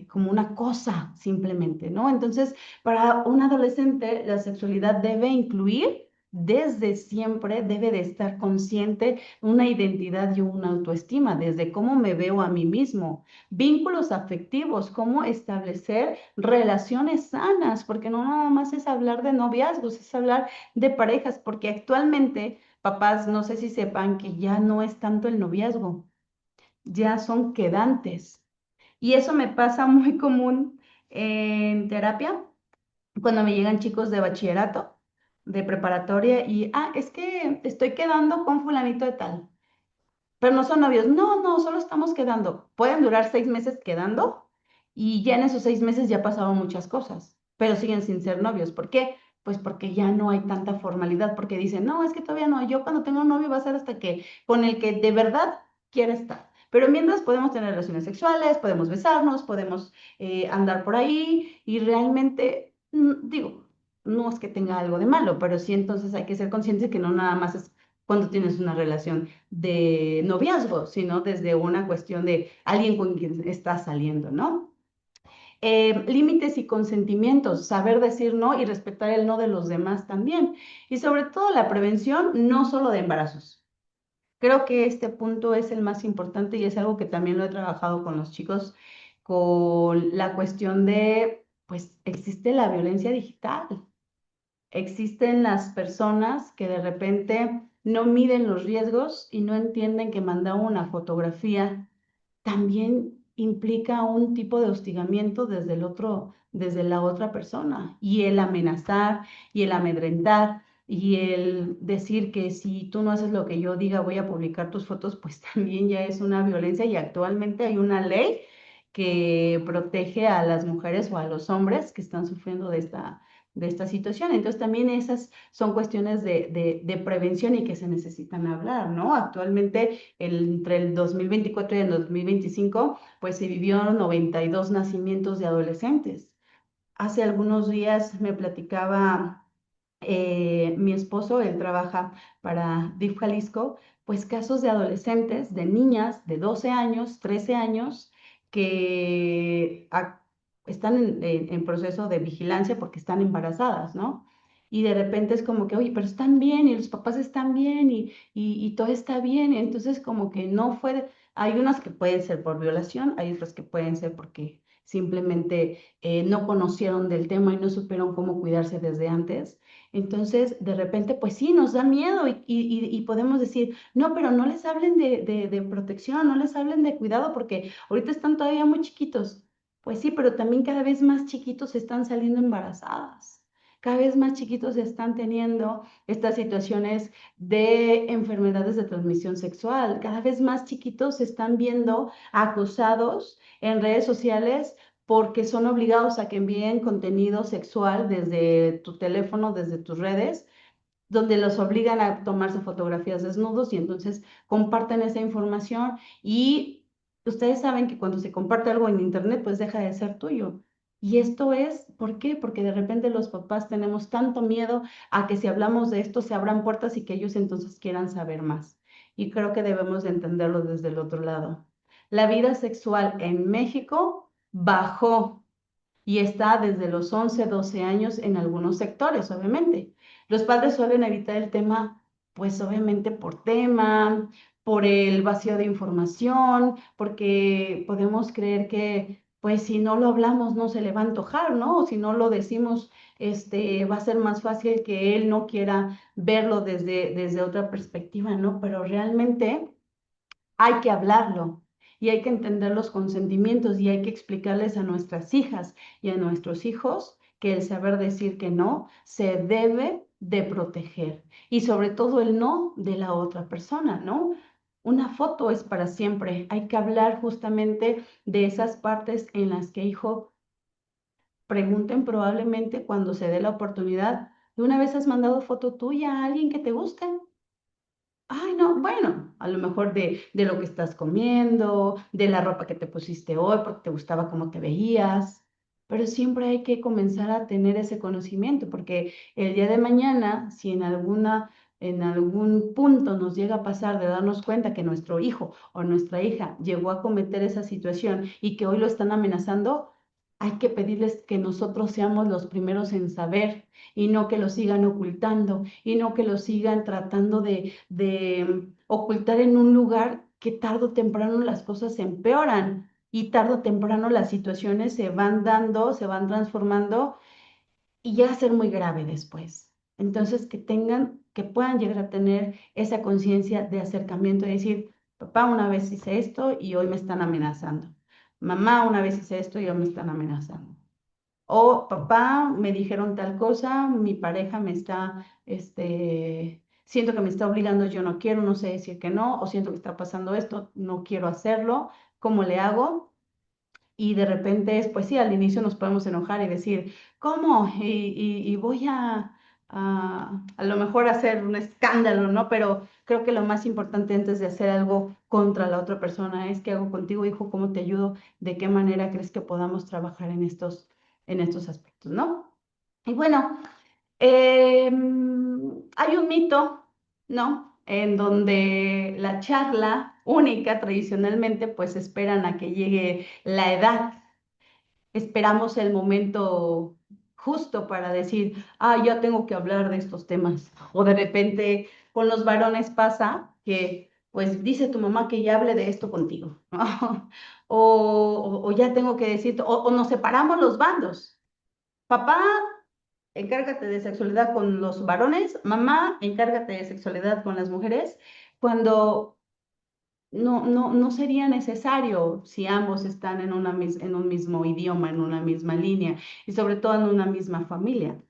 como una cosa simplemente, ¿no? Entonces, para un adolescente, la sexualidad debe incluir desde siempre debe de estar consciente una identidad y una autoestima, desde cómo me veo a mí mismo, vínculos afectivos, cómo establecer relaciones sanas, porque no nada más es hablar de noviazgos, es hablar de parejas, porque actualmente, papás, no sé si sepan que ya no es tanto el noviazgo, ya son quedantes. Y eso me pasa muy común en terapia cuando me llegan chicos de bachillerato, de preparatoria y, es que estoy quedando con fulanito de tal. pero no son novios. No, no, solo estamos quedando. Pueden durar 6 meses quedando y ya en esos 6 meses ya pasaron muchas cosas, pero siguen sin ser novios. ¿Por qué? Pues porque ya no hay tanta formalidad, porque dicen, no, es que todavía no, yo cuando tengo un novio va a ser hasta que con el que de verdad quiera estar. Pero mientras podemos tener relaciones sexuales, podemos besarnos, podemos andar por ahí y realmente, digo, no es que tenga algo de malo, pero sí entonces hay que ser conscientes que no nada más es cuando tienes una relación de noviazgo, sino desde una cuestión de alguien con quien estás saliendo, ¿no? Límites y consentimientos, saber decir no y respetar el no de los demás también. Y sobre todo la prevención, no solo de embarazos. Creo que este punto es el más importante y es algo que también lo he trabajado con los chicos, con la cuestión de, pues existe la violencia digital. Existen las personas que de repente no miden los riesgos y no entienden que mandar una fotografía también implica un tipo de hostigamiento desde el otro, desde la otra persona. Y el amenazar y el amedrentar y el decir que si tú no haces lo que yo diga, voy a publicar tus fotos, pues también ya es una violencia y actualmente hay una ley que protege a las mujeres o a los hombres que están sufriendo de esta situación. Entonces también esas son cuestiones de prevención y que se necesitan hablar, ¿no? Actualmente, entre el 2024 y el 2025, pues se vivió 92 nacimientos de adolescentes. Hace algunos días me platicaba mi esposo, él trabaja para DIF Jalisco, pues casos de adolescentes, de niñas de 12 años, 13 años, que están en proceso de vigilancia porque están embarazadas, ¿no? Y de repente es como que, oye, pero están bien y los papás están bien y todo está bien. Y entonces como que no fue, hay unas que pueden ser por violación, hay otras que pueden ser porque simplemente no conocieron del tema y no supieron cómo cuidarse desde antes. Entonces, de repente, pues sí, nos da miedo y podemos decir, no, pero no les hablen de protección, no les hablen de cuidado porque ahorita están todavía muy chiquitos. Pues sí, pero también cada vez más chiquitos están saliendo embarazadas. Cada vez más chiquitos están teniendo estas situaciones de enfermedades de transmisión sexual. Cada vez más chiquitos se están viendo acosados en redes sociales porque son obligados a que envíen contenido sexual desde tu teléfono, desde tus redes, donde los obligan a tomarse fotografías desnudos y entonces comparten esa información y ustedes saben que cuando se comparte algo en internet, pues deja de ser tuyo. Y esto es, ¿por qué? Porque de repente los papás tenemos tanto miedo a que si hablamos de esto se abran puertas y que ellos entonces quieran saber más. Y creo que debemos de entenderlo desde el otro lado. La vida sexual en México bajó y está desde los 11, 12 años en algunos sectores, obviamente. Los padres suelen evitar el tema, pues obviamente por tema, por el vacío de información, porque podemos creer que, pues si no lo hablamos no se le va a antojar, ¿no? O si no lo decimos, va a ser más fácil que él no quiera verlo desde otra perspectiva, ¿no? Pero realmente hay que hablarlo y hay que entender los consentimientos y hay que explicarles a nuestras hijas y a nuestros hijos que el saber decir que no se debe de proteger y sobre todo el no de la otra persona, ¿no? Una foto es para siempre. Hay que hablar justamente de esas partes en las que, hijo, pregunten probablemente cuando se dé la oportunidad. ¿De una vez has mandado foto tuya a alguien que te guste? Ay, no, bueno, a lo mejor de lo que estás comiendo, de la ropa que te pusiste hoy porque te gustaba cómo te veías, pero siempre hay que comenzar a tener ese conocimiento porque el día de mañana, si en algún punto nos llega a pasar de darnos cuenta que nuestro hijo o nuestra hija llegó a cometer esa situación y que hoy lo están amenazando, hay que pedirles que nosotros seamos los primeros en saber y no que lo sigan ocultando y no que lo sigan tratando de ocultar en un lugar que tarde o temprano las cosas se empeoran y tarde o temprano las situaciones se van dando, se van transformando y ya va a ser muy grave después. Entonces, que puedan llegar a tener esa conciencia de acercamiento y decir, papá, una vez hice esto y hoy me están amenazando. Mamá, una vez hice esto y hoy me están amenazando. O papá, me dijeron tal cosa, mi pareja me está, siento que me está obligando, yo no quiero, no sé decir que no, o siento que está pasando esto, no quiero hacerlo, ¿cómo le hago? Y de repente es, pues sí, al inicio nos podemos enojar y decir, ¿cómo? Y voy a lo mejor hacer un escándalo, ¿no? Pero creo que lo más importante antes de hacer algo contra la otra persona es qué hago contigo, hijo, cómo te ayudo, de qué manera crees que podamos trabajar en estos aspectos, ¿no? Y bueno, hay un mito, ¿no? En donde la charla única tradicionalmente, pues esperan a que llegue la edad, esperamos el momento justo para decir, ah, ya tengo que hablar de estos temas. O de repente con los varones pasa que, pues dice tu mamá que ya hable de esto contigo, ¿no? O ya tengo que decir, o nos separamos los bandos. Papá, encárgate de sexualidad con los varones, mamá, encárgate de sexualidad con las mujeres, cuando no sería necesario si ambos están en en un mismo idioma, en una misma línea y sobre todo en una misma familia.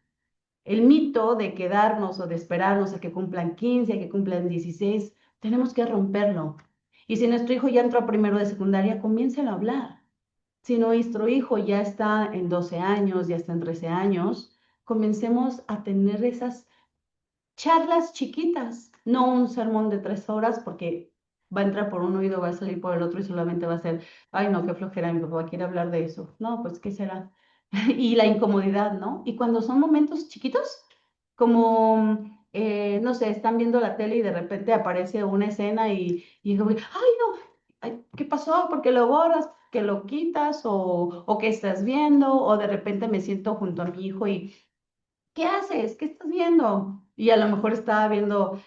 El mito de quedarnos o de esperarnos a que cumplan 15, a que cumplan 16, tenemos que romperlo. Y si nuestro hijo ya entró a primero de secundaria, comiéncelo a hablar. Si nuestro hijo ya está en 12 años, ya está en 13 años, comencemos a tener esas charlas chiquitas, no un sermón de 3 horas, porque va a entrar por un oído, va a salir por el otro y solamente va a ser, ay no, qué flojera, mi papá quiere hablar de eso. No, pues, ¿qué será? Y la incomodidad, ¿no? Y cuando son momentos chiquitos, como, no sé, están viendo la tele y de repente aparece una escena y digo, ay no, ay, ¿qué pasó? ¿Por qué lo borras? ¿Que lo quitas? O qué estás viendo? O de repente me siento junto a mi hijo y ¿qué haces? ¿Qué estás viendo? Y a lo mejor estaba viendo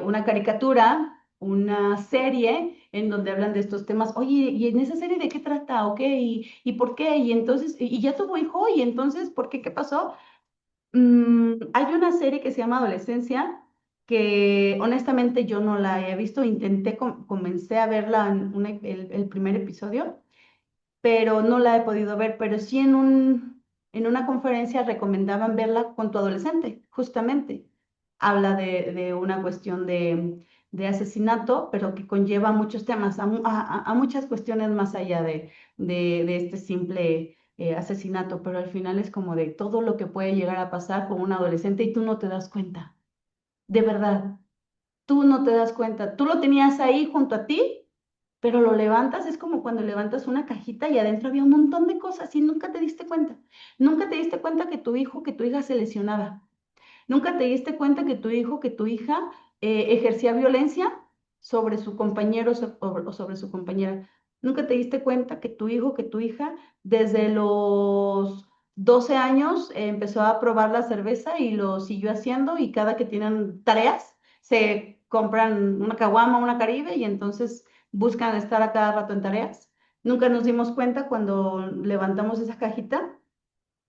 una caricatura, una serie en donde hablan de estos temas. Oye, ¿y en esa serie de qué trata? ¿O qué? Y por qué? Y entonces, y ya tuvo hijo, y entonces, ¿por qué? ¿Qué pasó? Hay una serie que se llama Adolescencia, que honestamente yo no la he visto. Intenté, comencé a verla en el primer episodio pero no la he podido ver, pero sí en una conferencia recomendaban verla con tu adolescente, justamente. Habla de una cuestión de asesinato, pero que conlleva muchos temas, a muchas cuestiones más allá de este simple asesinato, pero al final es como de todo lo que puede llegar a pasar con un adolescente y tú no te das cuenta, de verdad, tú no te das cuenta, tú lo tenías ahí junto a ti pero lo levantas, es como cuando levantas una cajita y adentro había un montón de cosas y nunca te diste cuenta. Nunca te diste cuenta que tu hijo, que tu hija se lesionaba. Nunca te diste cuenta que tu hijo, que tu hija ejercía violencia sobre su compañero o sobre su compañera. Nunca te diste cuenta que tu hijo, que tu hija, desde los 12 años empezó a probar la cerveza y lo siguió haciendo y cada que tienen tareas se compran una caguama, una Caribe y entonces buscan estar a cada rato en tareas. Nunca nos dimos cuenta cuando levantamos esa cajita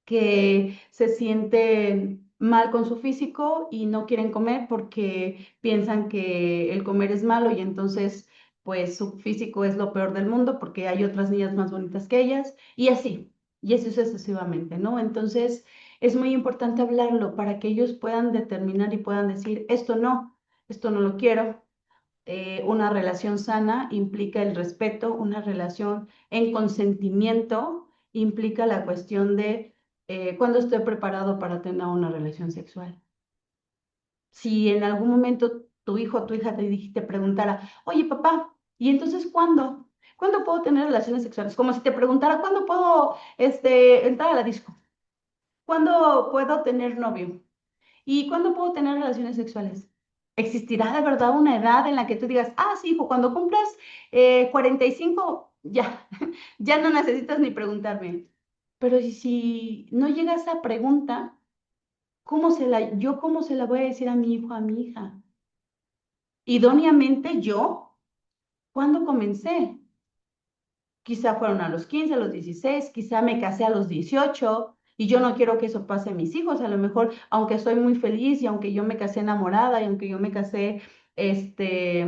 que se sienten mal con su físico y no quieren comer porque piensan que el comer es malo y entonces pues su físico es lo peor del mundo porque hay otras niñas más bonitas que ellas y así sucesivamente, ¿no? Entonces es muy importante hablarlo para que ellos puedan determinar y puedan decir, esto no lo quiero. Una relación sana implica el respeto, una relación en consentimiento implica la cuestión de cuándo estoy preparado para tener una relación sexual. Si en algún momento tu hijo o tu hija te preguntara, oye papá, ¿y entonces cuándo? ¿Cuándo puedo tener relaciones sexuales? Como si te preguntara, ¿cuándo puedo entrar a la disco? ¿Cuándo puedo tener novio? ¿Y cuándo puedo tener relaciones sexuales? ¿Existirá de verdad una edad en la que tú digas, ah, sí, hijo, cuando cumplas 45, ya, ya no necesitas ni preguntarme? Pero si no llega esa pregunta, cómo se la voy a decir a mi hijo, a mi hija? Idóneamente yo, ¿cuándo comencé? Quizá fueron a los 15, a los 16, quizá me casé a los 18 y yo no quiero que eso pase a mis hijos. A lo mejor, aunque soy muy feliz y aunque yo me casé enamorada y aunque yo me casé eh,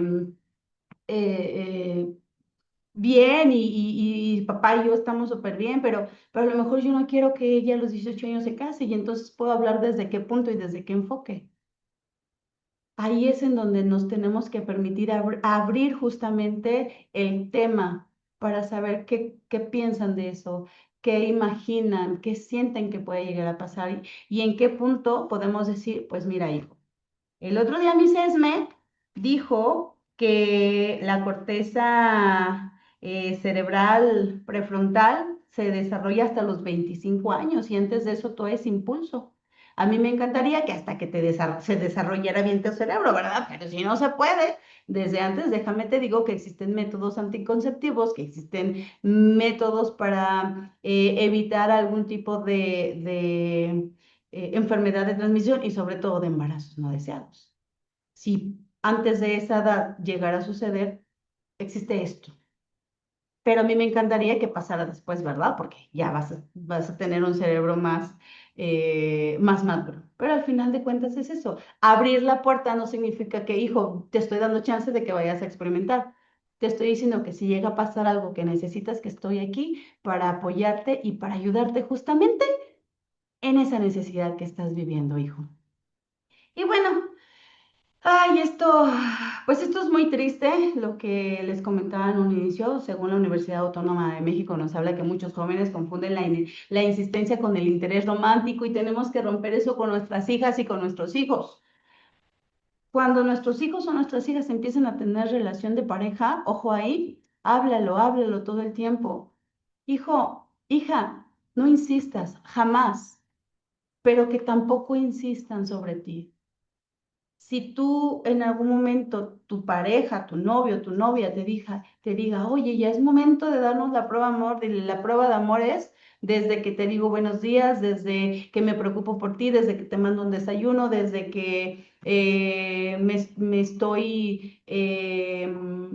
bien y papá y yo estamos súper bien, pero a lo mejor yo no quiero que ella a los 18 años se case y entonces puedo hablar desde qué punto y desde qué enfoque. ahí es en donde nos tenemos que permitir abrir justamente el tema para saber qué piensan de eso, qué imaginan, qué sienten que puede llegar a pasar y en qué punto podemos decir, pues mira, hijo. El otro día mi SESME dijo que la corteza cerebral prefrontal se desarrolla hasta los 25 años y antes de eso todo es impulso. A mí me encantaría que hasta que se desarrollara bien tu cerebro, ¿verdad? Pero si no se puede, desde antes, déjame te digo que existen métodos anticonceptivos, que existen métodos para evitar algún tipo de enfermedad de transmisión y sobre todo de embarazos no deseados. Si antes de esa edad llegara a suceder, existe esto. Pero a mí me encantaría que pasara después, ¿verdad? Porque ya vas a tener un cerebro más maduro. Pero al final de cuentas es eso. Abrir la puerta no significa que, hijo, te estoy dando chance de que vayas a experimentar. Te estoy diciendo que si llega a pasar algo que necesitas, que estoy aquí para apoyarte y para ayudarte justamente en esa necesidad que estás viviendo, hijo. Y bueno, ay, pues esto es muy triste, lo que les comentaba en un inicio, según la Universidad Autónoma de México nos habla que muchos jóvenes confunden la insistencia con el interés romántico y tenemos que romper eso con nuestras hijas y con nuestros hijos. Cuando nuestros hijos o nuestras hijas empiecen a tener relación de pareja, ojo ahí, háblalo todo el tiempo. Hijo, hija, no insistas, jamás, pero que tampoco insistan sobre ti. Si tú en algún momento tu pareja, tu novio, tu novia te diga, oye, ya es momento de darnos la prueba de amor, la prueba de amor es desde que te digo buenos días, desde que me preocupo por ti, desde que te mando un desayuno, desde que me estoy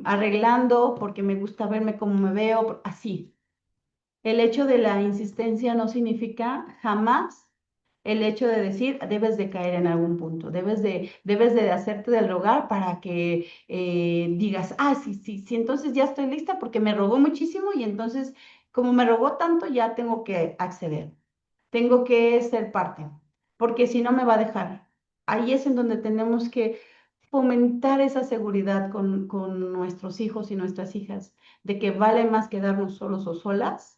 arreglando porque me gusta verme como me veo, así. El hecho de la insistencia no significa jamás el hecho de decir debes de caer en algún punto, debes de hacerte del rogar para que digas, sí, sí, sí, entonces ya estoy lista porque me rogó muchísimo y entonces como me rogó tanto ya tengo que acceder, tengo que ser parte, porque si no me va a dejar. Ahí es en donde tenemos que fomentar esa seguridad con nuestros hijos y nuestras hijas, de que vale más quedarnos solos o solas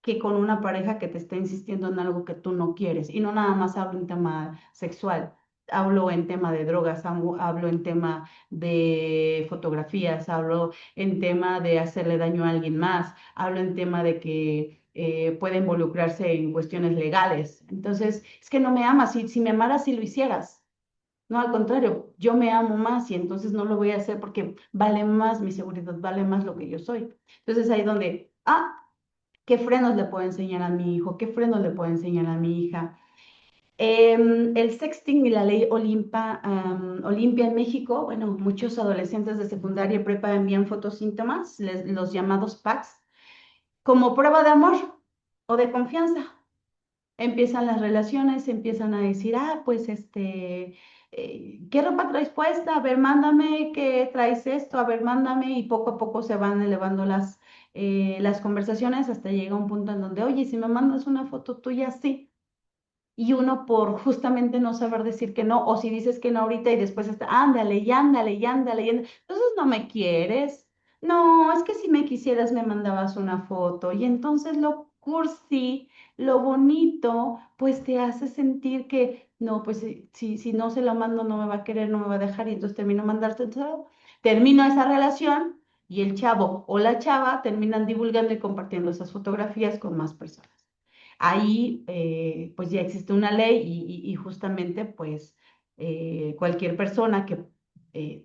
que con una pareja que te está insistiendo en algo que tú no quieres. Y no nada más hablo en tema sexual, hablo en tema de drogas, hablo en tema de fotografías, hablo en tema de hacerle daño a alguien más, hablo en tema de que puede involucrarse en cuestiones legales. Entonces, es que no me amas, si me amaras, si lo hicieras. No, al contrario, yo me amo más y entonces no lo voy a hacer porque vale más mi seguridad, vale más lo que yo soy. Entonces ahí donde, ¿qué frenos le puedo enseñar a mi hijo? ¿Qué frenos le puedo enseñar a mi hija? El sexting y la ley Olimpia en México, bueno, muchos adolescentes de secundaria y prepa envían fotosíntomas, los llamados packs, como prueba de amor o de confianza. Empiezan las relaciones, empiezan a decir, pues ¿qué ropa traes puesta? A ver, mándame, ¿qué traes esto? A ver, mándame, y poco a poco se van elevando las conversaciones hasta llega un punto en donde, oye, si me mandas una foto tuya, sí. Y uno por justamente no saber decir que no, o si dices que no ahorita y después está, ándale, y ándale, y ándale, y ándale. Entonces no me quieres. No, es que si me quisieras me mandabas una foto. Y entonces lo cursi, lo bonito, pues te hace sentir que, no, pues si no se lo mando no me va a querer, no me va a dejar, y entonces termino mandarte todo. Termino esa relación y el chavo o la chava terminan divulgando y compartiendo esas fotografías con más personas. Ahí pues ya existe una ley y justamente pues cualquier persona que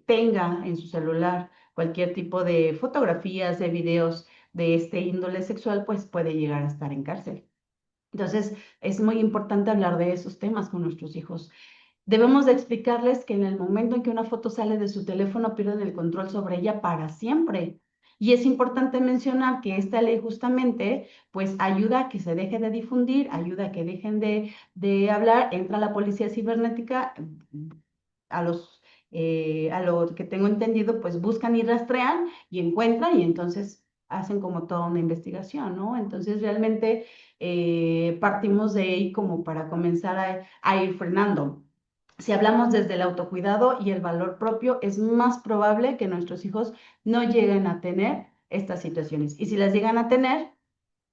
tenga en su celular cualquier tipo de fotografías, de videos de este índole sexual, pues puede llegar a estar en cárcel. Entonces, es muy importante hablar de esos temas con nuestros hijos. Debemos de explicarles que en el momento en que una foto sale de su teléfono pierden el control sobre ella para siempre. Y es importante mencionar que esta ley justamente pues ayuda a que se deje de difundir, ayuda a que dejen de hablar, entra la policía cibernética, a a lo que tengo entendido, pues buscan y rastrean y encuentran y entonces hacen como toda una investigación, ¿no? Entonces realmente partimos de ahí como para comenzar a ir frenando. si hablamos desde el autocuidado y el valor propio, es más probable que nuestros hijos no lleguen a tener estas situaciones. Y si las llegan a tener,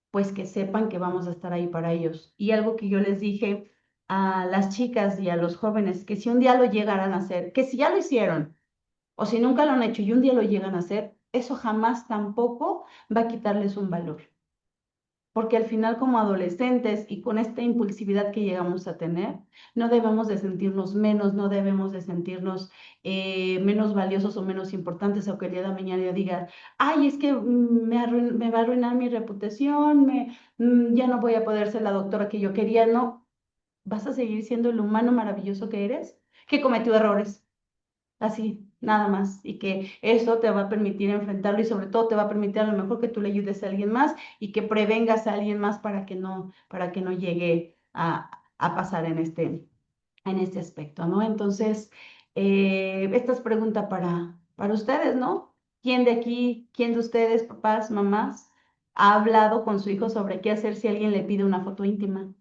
pues que sepan que vamos a estar ahí para ellos. Y algo que yo les dije a las chicas y a los jóvenes, que si un día lo llegaran a hacer, que si ya lo hicieron o si nunca lo han hecho y un día lo llegan a hacer, eso jamás tampoco va a quitarles un valor. Porque al final como adolescentes y con esta impulsividad que llegamos a tener, no debemos de sentirnos menos, no debemos de sentirnos menos valiosos o menos importantes, o que el día de mañana yo diga, ay, es que me va a arruinar mi reputación, ya no voy a poder ser la doctora que yo quería. No, vas a seguir siendo el humano maravilloso que eres, que cometió errores, así, nada más. Y que eso te va a permitir enfrentarlo y sobre todo te va a permitir a lo mejor que tú le ayudes a alguien más y que prevengas a alguien más para que no llegue a pasar en este aspecto, ¿no? Entonces, esta es pregunta para ustedes, ¿no? ¿Quién de aquí, quién de ustedes, papás, mamás, ha hablado con su hijo sobre qué hacer si alguien le pide una foto íntima?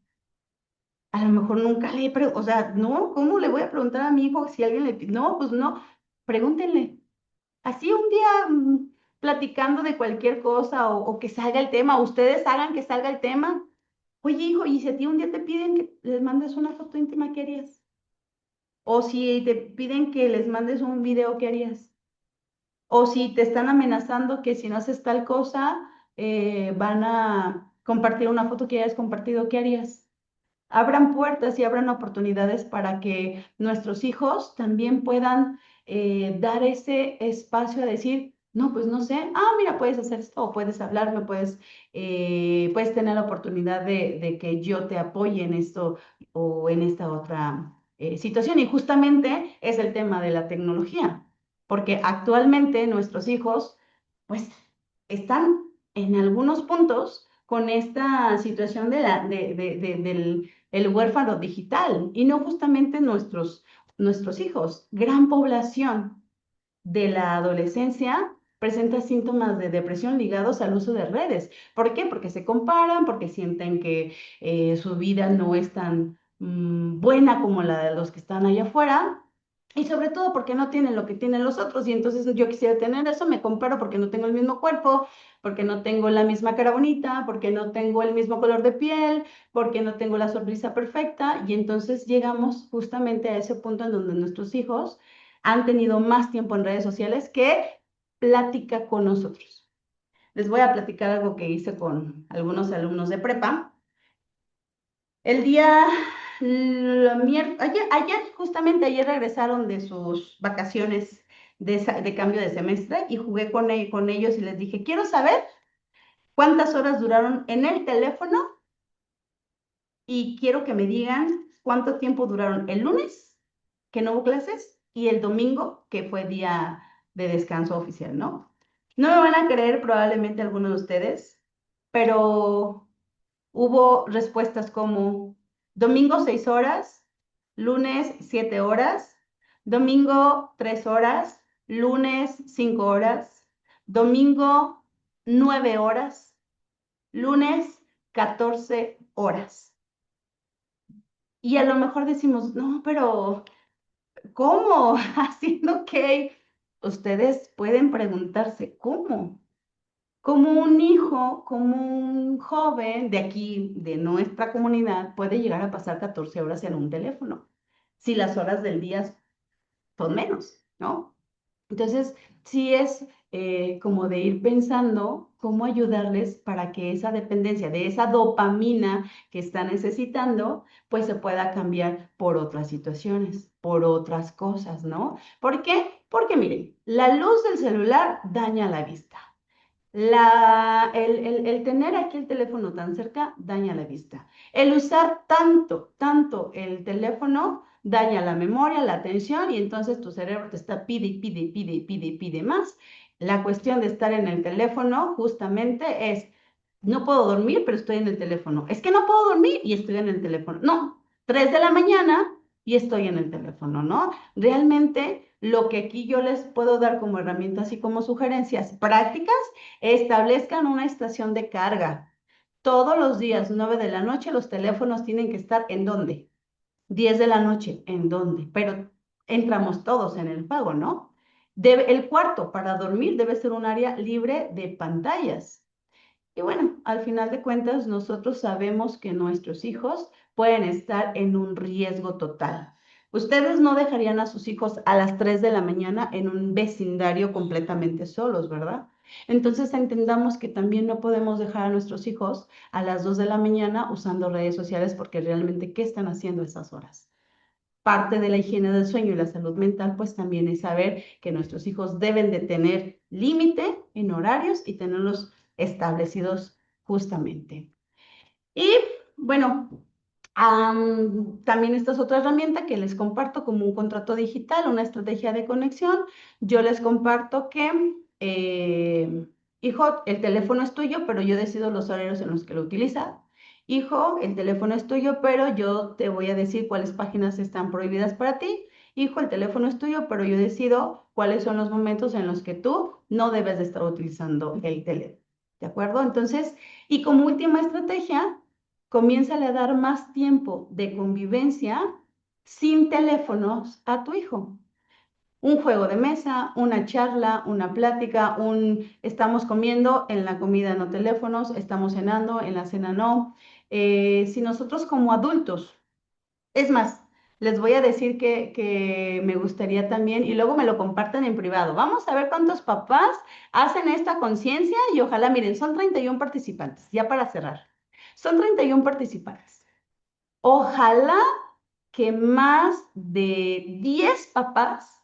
A lo mejor nunca le he preguntado, o sea, no, ¿cómo le voy a preguntar a mi hijo si alguien le pide? No, pues no, pregúntenle. Así un día platicando de cualquier cosa o que salga el tema, o ustedes hagan que salga el tema. Oye, hijo, y si a ti un día te piden que les mandes una foto íntima, ¿qué harías? O si te piden que les mandes un video, ¿qué harías? O si te están amenazando que si no haces tal cosa, van a compartir una foto que hayas compartido, ¿qué harías? Abran puertas y abran oportunidades para que nuestros hijos también puedan dar ese espacio a decir, no, pues no sé, mira, puedes hacer esto, o puedes hablarme, puedes tener la oportunidad de que yo te apoye en esto o en esta otra situación. Y justamente es el tema de la tecnología, porque actualmente nuestros hijos, pues, están en algunos puntos con esta situación del el huérfano digital y no justamente nuestros hijos. Gran población de la adolescencia presenta síntomas de depresión ligados al uso de redes. ¿Por qué? Porque se comparan, porque sienten que su vida no es tan buena como la de los que están allá afuera. Y sobre todo porque no tienen lo que tienen los otros y entonces yo quisiera tener eso, me comparo porque no tengo el mismo cuerpo, porque no tengo la misma cara bonita, porque no tengo el mismo color de piel, porque no tengo la sonrisa perfecta y entonces llegamos justamente a ese punto en donde nuestros hijos han tenido más tiempo en redes sociales que plática con nosotros. Les voy a platicar algo que hice con algunos alumnos de prepa. El día, justamente ayer regresaron de sus vacaciones de cambio de semestre y jugué con ellos y les dije, quiero saber cuántas horas duraron en el teléfono y quiero que me digan cuánto tiempo duraron el lunes, que no hubo clases, y el domingo, que fue día de descanso oficial, ¿no? No me van a creer probablemente algunos de ustedes, pero hubo respuestas como domingo 6 horas, lunes 7 horas, domingo 3 horas, lunes 5 horas, domingo 9 horas, lunes 14 horas. Y a lo mejor decimos, no, pero ¿cómo? Haciendo que ustedes pueden preguntarse, ¿cómo? Como un hijo, como un joven de aquí, de nuestra comunidad, puede llegar a pasar 14 horas en un teléfono, si las horas del día son menos, ¿no? Entonces, sí es como de ir pensando cómo ayudarles para que esa dependencia de esa dopamina que está necesitando, pues se pueda cambiar por otras situaciones, por otras cosas, ¿no? ¿Por qué? Porque miren, la luz del celular daña la vista. El tener aquí el teléfono tan cerca daña la vista. El usar tanto el teléfono daña la memoria, la atención y entonces tu cerebro te está pide y pide y pide y pide y pide más. La cuestión de estar en el teléfono justamente es, no puedo dormir, pero estoy en el teléfono. Es que no puedo dormir y estoy en el teléfono. No, 3 de la mañana y estoy en el teléfono, ¿no? Realmente lo que aquí yo les puedo dar como herramientas y como sugerencias prácticas, establezcan una estación de carga. Todos los días, 9 de la noche, los teléfonos tienen que estar ¿en dónde? 10 de la noche, ¿en dónde? Pero entramos todos en el juego, ¿no? El cuarto para dormir debe ser un área libre de pantallas. Y bueno, al final de cuentas, nosotros sabemos que nuestros hijos pueden estar en un riesgo total. Ustedes no dejarían a sus hijos a las 3 de la mañana en un vecindario completamente solos, ¿verdad? Entonces entendamos que también no podemos dejar a nuestros hijos a las 2 de la mañana usando redes sociales porque realmente, ¿qué están haciendo a esas horas? Parte de la higiene del sueño y la salud mental, pues también es saber que nuestros hijos deben de tener límite en horarios y tenerlos establecidos justamente. Y bueno, también esta es otra herramienta que les comparto como un contrato digital, una estrategia de conexión. Yo les comparto que, hijo, el teléfono es tuyo, pero yo decido los horarios en los que lo utiliza. Hijo, el teléfono es tuyo, pero yo te voy a decir cuáles páginas están prohibidas para ti. Hijo, el teléfono es tuyo, pero yo decido cuáles son los momentos en los que tú no debes de estar utilizando el teléfono. ¿De acuerdo? Entonces, y como última estrategia, comiénzale a dar más tiempo de convivencia sin teléfonos a tu hijo. Un juego de mesa, una charla, una plática, estamos comiendo, en la comida no teléfonos, estamos cenando, en la cena no. Si nosotros como adultos, es más, les voy a decir que me gustaría también, y luego me lo comparten en privado. Vamos a ver cuántos papás hacen esta conciencia y ojalá, miren, son 31 participantes, ya para cerrar. Son 31 participantes. Ojalá que más de 10 papás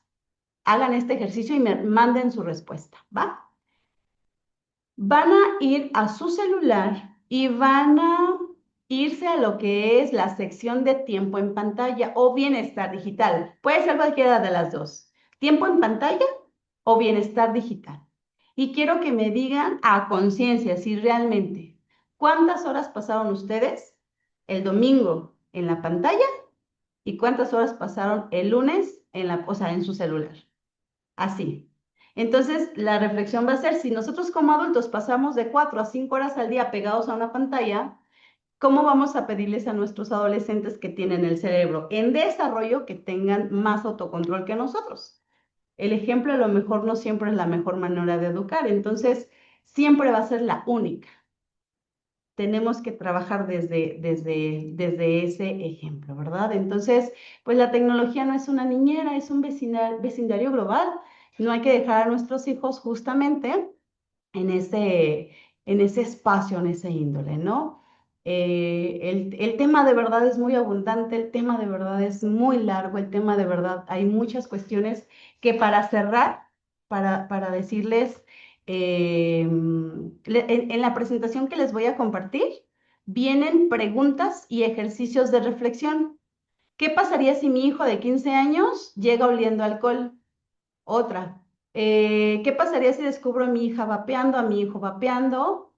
hagan este ejercicio y me manden su respuesta, ¿va? Van a ir a su celular y van a irse a lo que es la sección de tiempo en pantalla o bienestar digital. Puede ser cualquiera de las dos. Tiempo en pantalla o bienestar digital. Y quiero que me digan a conciencia si realmente, ¿cuántas horas pasaron ustedes el domingo en la pantalla y cuántas horas pasaron el lunes en o sea, en su celular? Así. Entonces, la reflexión va a ser, si nosotros como adultos pasamos de 4 a 5 horas al día pegados a una pantalla, ¿cómo vamos a pedirles a nuestros adolescentes que tienen el cerebro en desarrollo que tengan más autocontrol que nosotros? El ejemplo a lo mejor no siempre es la mejor manera de educar, entonces siempre va a ser la única. Tenemos que trabajar desde ese ejemplo, ¿verdad? Entonces, pues la tecnología no es una niñera, es un vecindario global. No hay que dejar a nuestros hijos justamente en en ese espacio, en ese índole, ¿no? El tema de verdad es muy abundante, el tema de verdad es muy largo, el tema de verdad hay muchas cuestiones que para cerrar, para decirles, en la presentación que les voy a compartir, vienen preguntas y ejercicios de reflexión. ¿Qué pasaría si mi hijo de 15 años llega oliendo alcohol? Otra, ¿qué pasaría si descubro a mi hija vapeando, a mi hijo vapeando?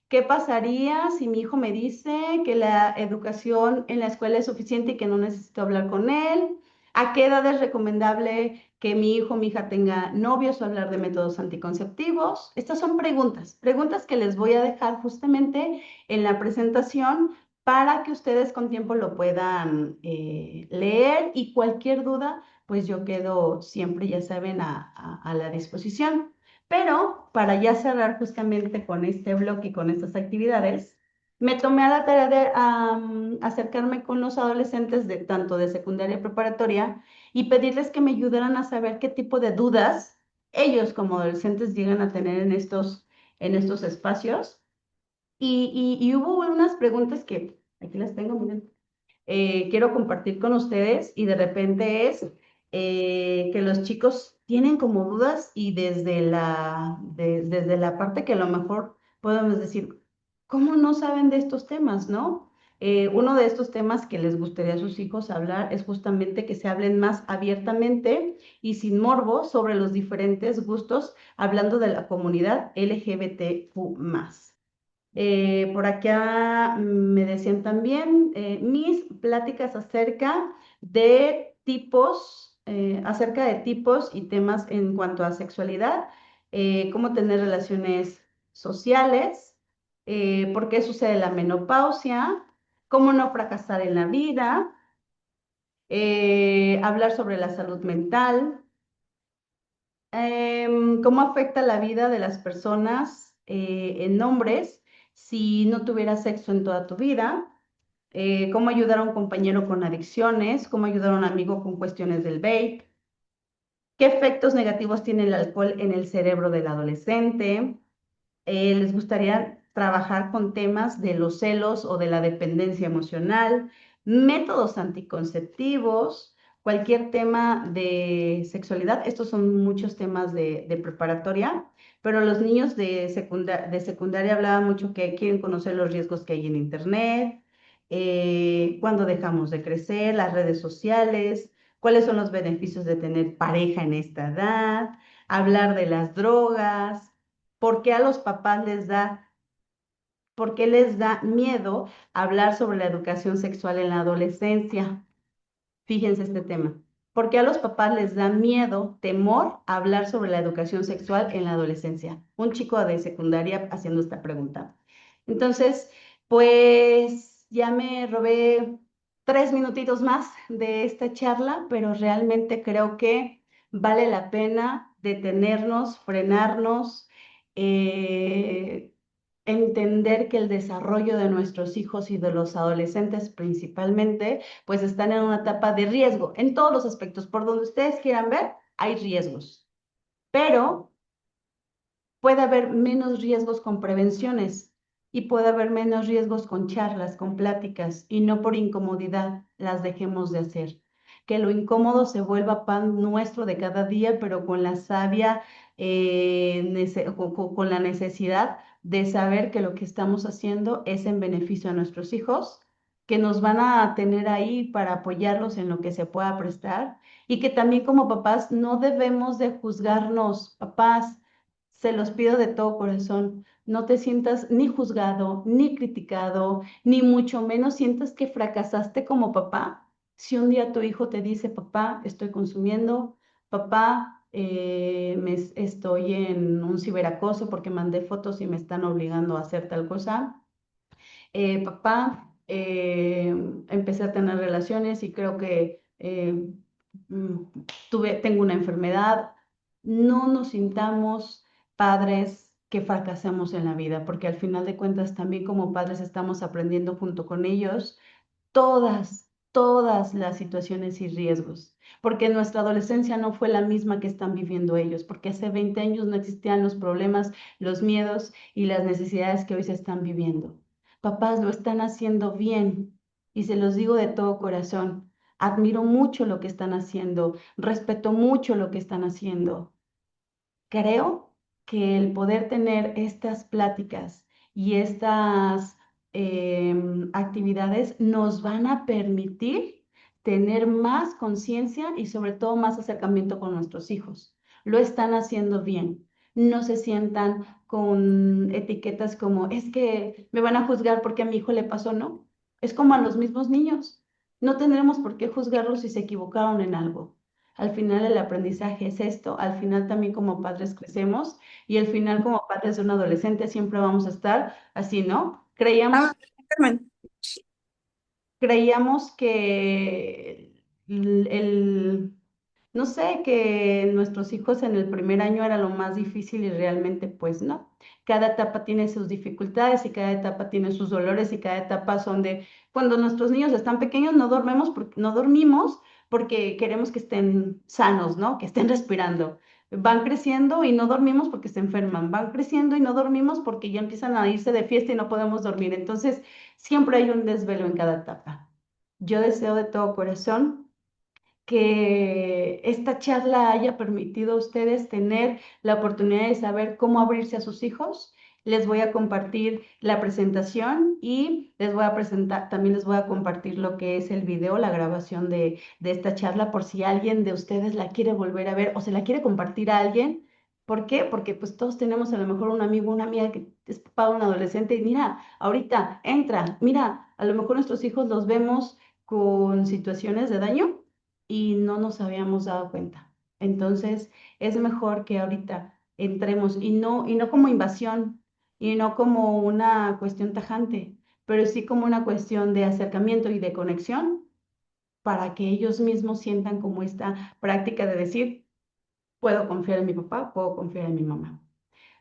¿Qué pasaría si mi hijo me dice que la educación en la escuela es suficiente y que no necesito hablar con él? ¿A qué edad es recomendable que mi hijo o mi hija tenga novios o hablar de métodos anticonceptivos? Estas son preguntas, preguntas que les voy a dejar justamente en la presentación para que ustedes con tiempo lo puedan leer y cualquier duda pues yo quedo siempre, ya saben, a la disposición. Pero para ya cerrar justamente con este bloque y con estas actividades, me tomé a la tarea de acercarme con los adolescentes de tanto de secundaria y preparatoria y pedirles que me ayudaran a saber qué tipo de dudas ellos como adolescentes llegan a tener en estos espacios. Y hubo unas preguntas que, aquí las tengo, miren, quiero compartir con ustedes y de repente es que los chicos tienen como dudas y desde la parte que a lo mejor podemos decir, ¿cómo no saben de estos temas, no? Uno de estos temas que les gustaría a sus hijos hablar es justamente que se hablen más abiertamente y sin morbo sobre los diferentes gustos, hablando de la comunidad LGBTQ+. Por acá me decían también mis pláticas acerca de tipos y temas en cuanto a sexualidad, cómo tener relaciones sociales, por qué sucede la menopausia, cómo no fracasar en la vida, hablar sobre la salud mental, cómo afecta la vida de las personas en hombres si no tuvieras sexo en toda tu vida, cómo ayudar a un compañero con adicciones, cómo ayudar a un amigo con cuestiones del vape, qué efectos negativos tiene el alcohol en el cerebro del adolescente. ¿Les gustaría trabajar con temas de los celos o de la dependencia emocional, métodos anticonceptivos, cualquier tema de sexualidad? Estos son muchos temas de preparatoria, pero los niños de secundaria hablaban mucho que quieren conocer los riesgos que hay en Internet, cuándo dejamos de crecer, las redes sociales, cuáles son los beneficios de tener pareja en esta edad, hablar de las drogas. ¿Por qué a los papás por qué les da miedo hablar sobre la educación sexual en la adolescencia? Fíjense este tema. ¿Por qué a los papás les da miedo, temor hablar sobre la educación sexual en la adolescencia? Un chico de secundaria haciendo esta pregunta. Entonces, pues ya me robé 3 minutitos más de esta charla, pero realmente creo que vale la pena detenernos, frenarnos, eh, entender que el desarrollo de nuestros hijos y de los adolescentes principalmente pues están en una etapa de riesgo en todos los aspectos. Por donde ustedes quieran ver, hay riesgos, pero puede haber menos riesgos con prevenciones y puede haber menos riesgos con charlas, con pláticas y no por incomodidad las dejemos de hacer. Que lo incómodo se vuelva pan nuestro de cada día, pero con la sabia, con la necesidad de saber que lo que estamos haciendo es en beneficio a nuestros hijos, que nos van a tener ahí para apoyarlos en lo que se pueda prestar y que también como papás no debemos de juzgarnos, papás. Se los pido de todo corazón. No te sientas ni juzgado, ni criticado, ni mucho menos sientas que fracasaste como papá. Si un día tu hijo te dice, papá, estoy consumiendo, papá, estoy en un ciberacoso porque mandé fotos y me están obligando a hacer tal cosa, papá, empecé a tener relaciones y creo que mm, tengo una enfermedad. No nos sintamos padres que fracasamos en la vida, porque al final de cuentas también como padres estamos aprendiendo junto con ellos todas las situaciones y riesgos, porque nuestra adolescencia no fue la misma que están viviendo ellos, porque hace 20 años no existían los problemas, los miedos y las necesidades que hoy se están viviendo. Papás lo están haciendo bien y se los digo de todo corazón. Admiro mucho lo que están haciendo, respeto mucho lo que están haciendo. Creo que el poder tener estas pláticas y estas actividades nos van a permitir tener más conciencia y sobre todo más acercamiento con nuestros hijos. Lo están haciendo bien. No se sientan con etiquetas como, es que me van a juzgar porque a mi hijo le pasó, ¿no? Es como a los mismos niños. No tendremos por qué juzgarlos si se equivocaron en algo. Al final el aprendizaje es esto, al final también como padres crecemos y al final como padres de un adolescente siempre vamos a estar así, ¿no? Ah, Carmen. Creíamos que no sé, que nuestros hijos en el primer año era lo más difícil y realmente pues no. Cada etapa tiene sus dificultades y cada etapa tiene sus dolores y cada etapa son de, cuando nuestros niños están pequeños no dormimos porque queremos que estén sanos, ¿no? Que estén respirando. Van creciendo y no dormimos porque se enferman. Van creciendo y no dormimos porque ya empiezan a irse de fiesta y no podemos dormir. Entonces, siempre hay un desvelo en cada etapa. Yo deseo de todo corazón que esta charla haya permitido a ustedes tener la oportunidad de saber cómo abrirse a sus hijos. Les voy a compartir la presentación y les voy a presentar, también les voy a compartir lo que es el video, la grabación de esta charla, por si alguien de ustedes la quiere volver a ver o se la quiere compartir a alguien. ¿Por qué? Porque pues todos tenemos a lo mejor un amigo, una amiga que es papá de un adolescente y mira, ahorita entra, mira, a lo mejor nuestros hijos los vemos con situaciones de daño y no nos habíamos dado cuenta. Entonces, es mejor que ahorita entremos y no como invasión y no como una cuestión tajante, pero sí como una cuestión de acercamiento y de conexión para que ellos mismos sientan como esta práctica de decir, puedo confiar en mi papá, puedo confiar en mi mamá.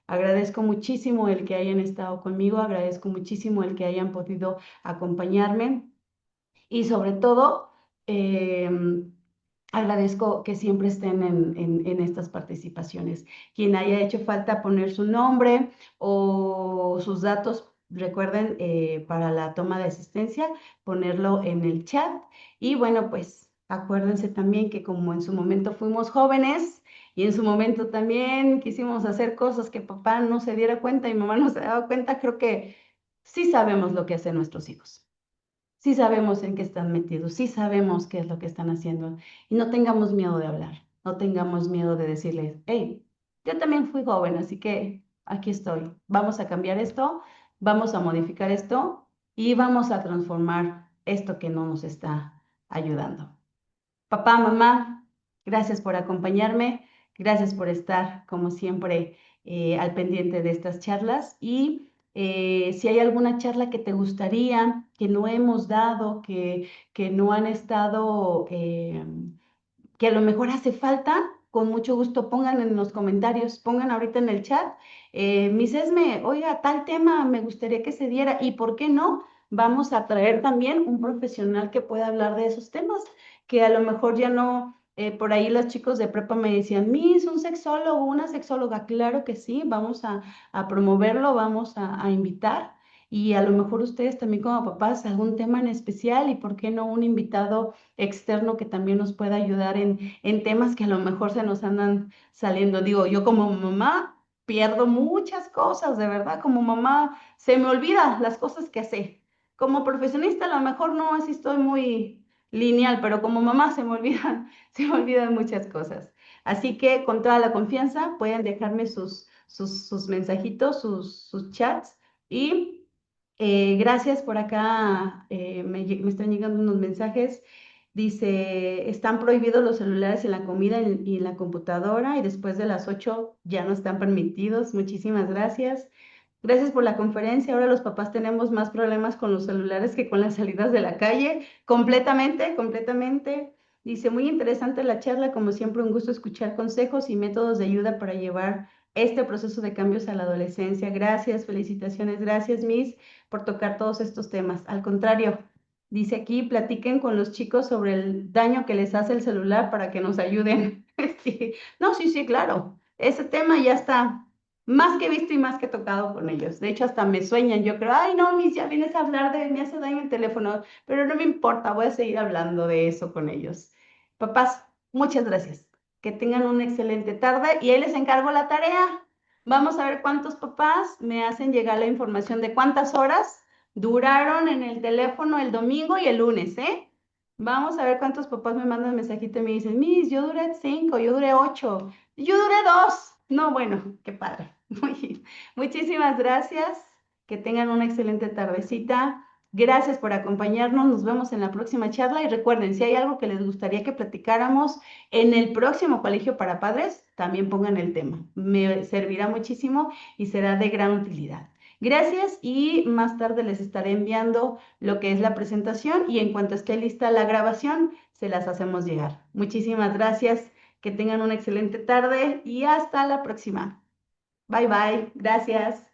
Agradezco muchísimo el que hayan estado conmigo, agradezco muchísimo el que hayan podido acompañarme y sobre todo agradezco que siempre estén en estas participaciones. Quien haya hecho falta poner su nombre o sus datos, recuerden para la toma de asistencia, ponerlo en el chat. Y bueno, pues acuérdense también que como en su momento fuimos jóvenes y en su momento también quisimos hacer cosas que papá no se diera cuenta y mamá no se daba cuenta, creo que sí sabemos lo que hacen nuestros hijos. Sí sabemos en qué están metidos, sí sabemos qué es lo que están haciendo y no tengamos miedo de hablar, no tengamos miedo de decirles, hey, yo también fui joven, así que aquí estoy, vamos a cambiar esto, vamos a modificar esto y vamos a transformar esto que no nos está ayudando. Papá, mamá, gracias por acompañarme, gracias por estar, como siempre, al pendiente de estas charlas. Y si hay alguna charla que te gustaría, que no hemos dado, que no han estado, que a lo mejor hace falta, con mucho gusto pongan en los comentarios, pongan ahorita en el chat. Miss Esme, oiga, tal tema me gustaría que se diera y ¿por qué no? Vamos a traer también un profesional que pueda hablar de esos temas, que a lo mejor ya no, por ahí los chicos de prepa me decían, Miss, un sexólogo, una sexóloga, claro que sí, vamos a promoverlo, vamos a invitar. Y a lo mejor ustedes también como papás, algún tema en especial y por qué no un invitado externo que también nos pueda ayudar en temas que a lo mejor se nos andan saliendo. Digo, yo como mamá pierdo muchas cosas, de verdad, como mamá se me olvida las cosas que sé. Como profesionista a lo mejor no, así estoy muy lineal, pero como mamá se me olvidan, se me olvidan muchas cosas. Así que con toda la confianza pueden dejarme sus mensajitos, sus chats y gracias por acá, me están llegando unos mensajes. Dice, están prohibidos los celulares en la comida y en la computadora y después de las 8 ya no están permitidos. Muchísimas gracias. Gracias por la conferencia. Ahora los papás tenemos más problemas con los celulares que con las salidas de la calle. Completamente, completamente. Dice, muy interesante la charla. Como siempre, un gusto escuchar consejos y métodos de ayuda para llevar este proceso de cambios a la adolescencia. Gracias, felicitaciones. Gracias, Miss, por tocar todos estos temas. Al contrario. Dice aquí, platiquen con los chicos sobre el daño que les hace el celular para que nos ayuden. Sí. No, sí, sí, claro. Ese tema ya está más que visto y más que tocado con ellos. De hecho, hasta me sueñan. Yo creo, ay, no, Miss, ya vienes a hablar de, me hace daño el teléfono, pero no me importa, voy a seguir hablando de eso con ellos. Papás, muchas gracias. Que tengan una excelente tarde y ahí les encargo la tarea. Vamos a ver cuántos papás me hacen llegar la información de cuántas horas duraron en el teléfono el domingo y el lunes, ¿eh? Vamos a ver cuántos papás me mandan mensajito y me dicen, Miss, yo duré 5, yo duré 8, yo duré 2. No, bueno, qué padre. Muchísimas gracias. Que tengan una excelente tardecita. Gracias por acompañarnos. Nos vemos en la próxima charla. Y recuerden, si hay algo que les gustaría que platicáramos en el próximo Colegio para Padres, también pongan el tema. Me servirá muchísimo y será de gran utilidad. Gracias y más tarde les estaré enviando lo que es la presentación y en cuanto esté lista la grabación, se las hacemos llegar. Muchísimas gracias, que tengan una excelente tarde y hasta la próxima. Bye bye, gracias.